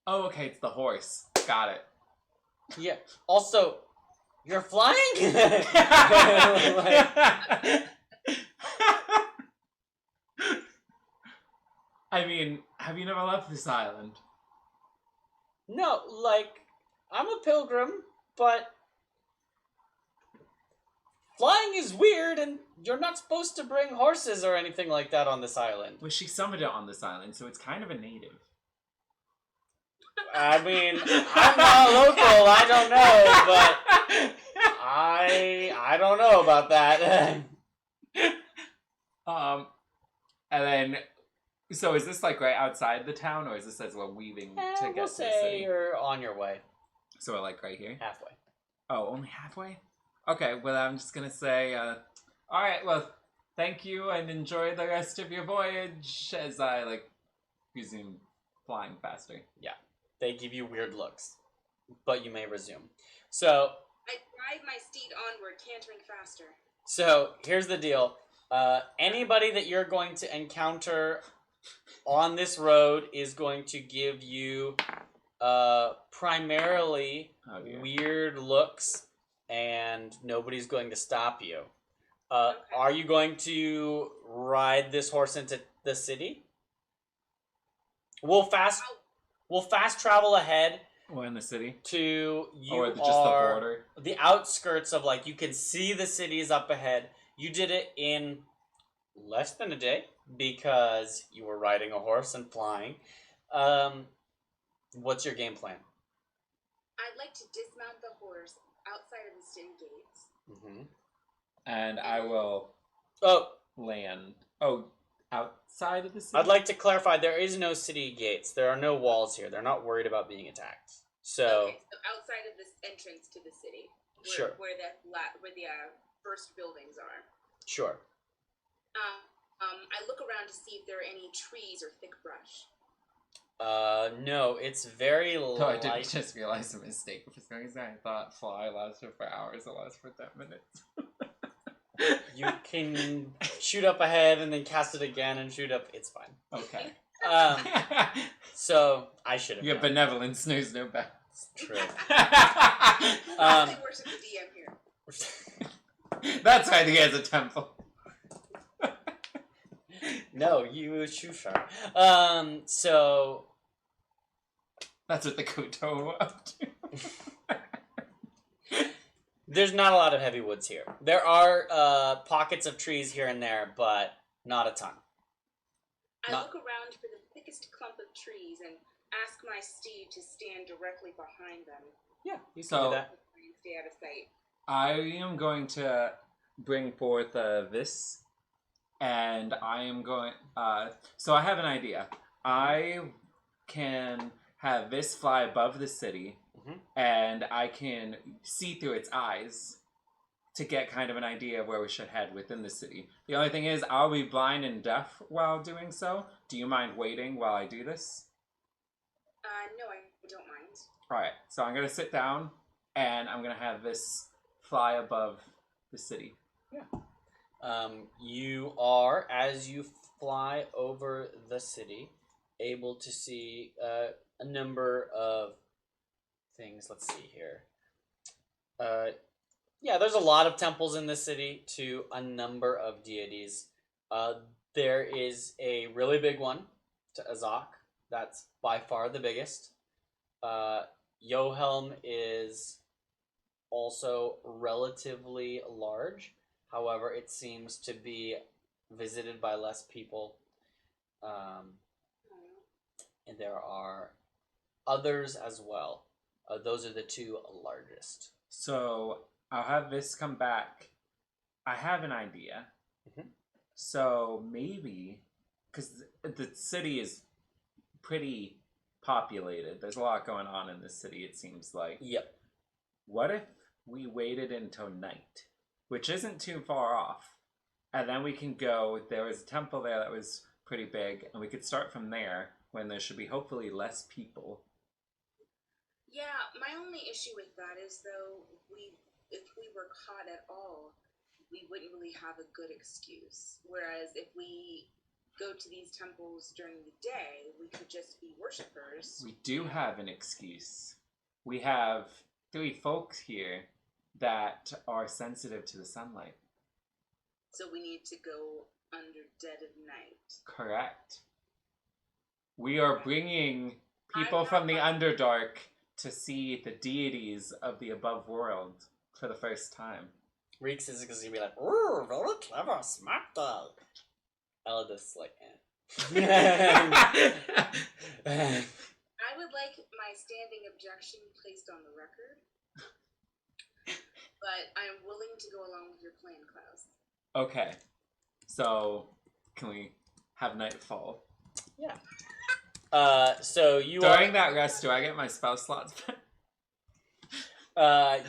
Oh, okay, it's the horse. Got it. Yeah. Also, you're flying? I mean, have you never left this island? No, like, I'm a pilgrim, but flying is weird, and you're not supposed to bring horses or anything like that on this island. Well, she summoned it on this island, so it's kind of a native. I mean, I'm not local, I don't know, but I don't know about that. And then, so is this like right outside the town, or is this as we're weaving to get We'll to the say city? you're on your way. So we're like right here? Halfway. Oh, only halfway? Okay, well, I'm just gonna say, alright, well, thank you and enjoy the rest of your voyage as I, like, resume flying faster. Yeah. They give you weird looks, but you may resume. So, I drive my steed onward, cantering faster. so here's the deal. Anybody that you're going to encounter on this road is going to give you primarily weird looks, and nobody's going to stop you. Okay. Are you going to ride this horse into the city? We'll fast travel ahead We're in the city? to you Or just the are border? the outskirts of, like, you can see the cities up ahead. You did it in less than a day because you were riding a horse and flying. What's your game plan? I'd like to dismount the horse outside of the city gates. Mm-hmm. And I will land. Oh, outside of the city? I'd like to clarify, there is no city gates. There are no walls here. They're not worried about being attacked. So, Okay, so outside of this entrance to the city, Sure. where the first buildings are. Sure. I look around to see if there are any trees or thick brush. No, it's very Oh, I light. did just realize a mistake. For some reason, I thought fly lasted for hours. It lasts for 10 minutes. You can shoot up ahead and then cast it again and shoot up. It's fine. Okay. So I should have. Your known. benevolence knows no bounds. True. Mostly worship the DM here. That's why he has a temple. No, you shoot her. So That's what the Kuto were up to. there's not a lot of heavy woods here. There are pockets of trees here and there, but not a ton. I Not- look around for the thickest clump of trees and ask my steed to stand directly behind them Yeah, you can So- do that. and stay out of sight. I am going to bring forth this and I am going. So I have an idea. I can have this fly above the city, and I can see through its eyes to get kind of an idea of where we should head within the city. The only thing is, I'll be blind and deaf while doing so. Do you mind waiting while I do this? No, I don't mind. Alright, so I'm going to sit down, and I'm going to have this fly above the city. Yeah. You are, as you fly over the city, able to see a number of things. Let's see here. Yeah, there's a lot of temples in this city to a number of deities. There is a really big one to Azak. That's by far the biggest. Yohelm is also relatively large. However, it seems to be visited by less people. And there are others as well. Those are the two largest. So I'll have this come back. I have an idea. So maybe, because the city is pretty populated. There's a lot going on in this city, it seems like. Yep. What if we waited until night, which isn't too far off, and then we can go. There was a temple there that was pretty big, and we could start from there when there should be hopefully less people. Yeah, my only issue with that is, though, if we were caught at all, we wouldn't really have a good excuse. Whereas if we go to these temples during the day, we could just be worshippers. We do have an excuse. We have 3 folks here that are sensitive to the sunlight. So we need to go under dead of night. Correct. We are bringing people from the Underdark to see the deities of the above world for the first time. Reeks is going to be like, "Ooh, very clever, smart dog." Eldest like, I would like my standing objection placed on the record, but I'm willing to go along with your plan, Klaus. Okay, so can we have nightfall? Yeah. So you During that rest, do I get my spell slots back?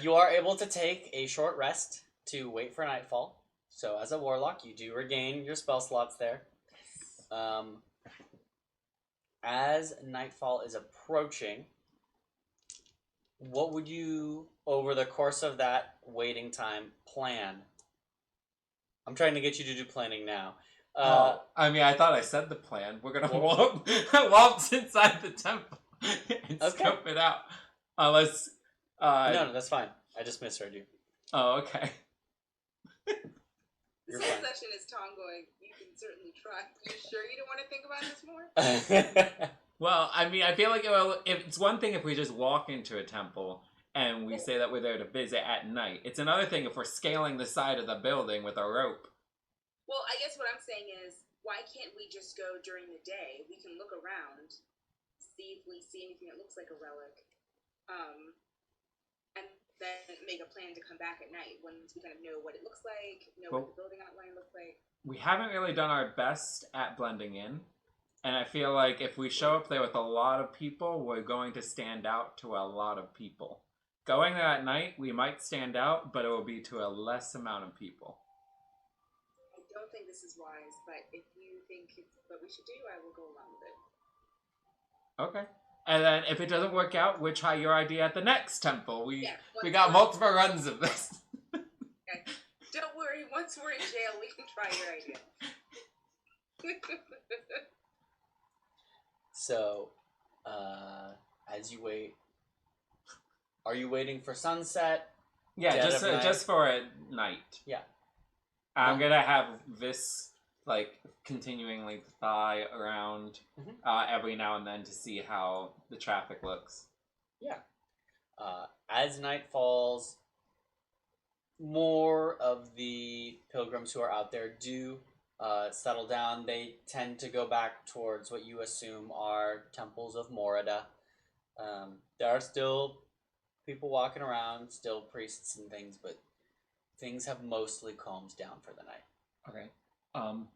you are able to take a short rest to wait for nightfall. So as a warlock, you do regain your spell slots there. As nightfall is approaching, what would you, over the course of that waiting time, plan? I'm trying to get you to do planning now. I mean, I thought I said the plan. We're gonna waltz inside the temple and scope it out. Unless, no, that's fine. I just misheard you. Oh, okay. This whole session is Tom going, "You can certainly try. You sure you don't want to think about this more?" Well, I mean, I feel like it's one thing if we just walk into a temple and we say that we're there to visit at night. It's another thing if we're scaling the side of the building with a rope. Well, I guess what I'm saying is, why can't we just go during the day? We can look around, see if we see anything that looks like a relic, and then make a plan to come back at night once we kind of know what it looks like, what the building outline looks like. We haven't really done our best at blending in, and I feel like if we show up there with a lot of people, we're going to stand out to a lot of people. Going there at night, we might stand out, but it will be to a less amount of people. I don't think this is wise, but if you think it's what we should do, I will go along with it. Okay. And then if it doesn't work out, we'll try your idea at the next temple. We got time. multiple runs of this. Okay. Don't worry, once we're in jail, we can try your idea. So, as you wait, are you waiting for sunset? Yeah, just for a night. Yeah. I'm gonna have this continuingly fly around every now and then to see how the traffic looks. Yeah. As night falls, more of the pilgrims who are out there do settle down. They tend to go back towards what you assume are temples of Morida. There are still people walking around, still priests and things, but things have mostly calmed down for the night. Okay.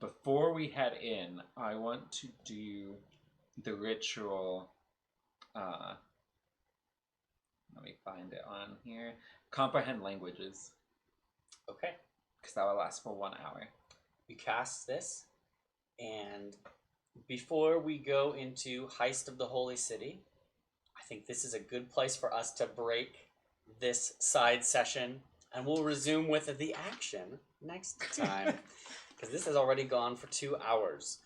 Before we head in, I want to do the ritual. Let me find it on here. Comprehend languages. Okay. Because that will last for 1 hour. You cast this, and before we go into Heist of the Holy City, I think this is a good place for us to break this side session, and we'll resume with the action next time, because this has already gone for 2 hours.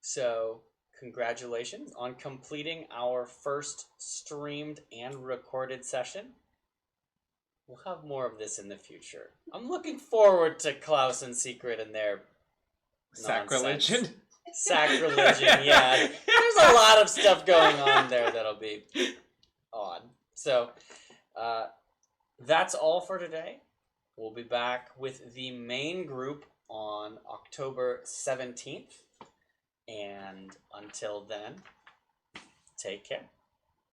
So, congratulations on completing our first streamed and recorded session. We'll have more of this in the future. I'm looking forward to Klaus and Secret and their Sacrilegion. Sacrilegion, yeah. There's a lot of stuff going on there that'll be odd. So, that's all for today. We'll be back with the main group on October 17th. And until then, take care.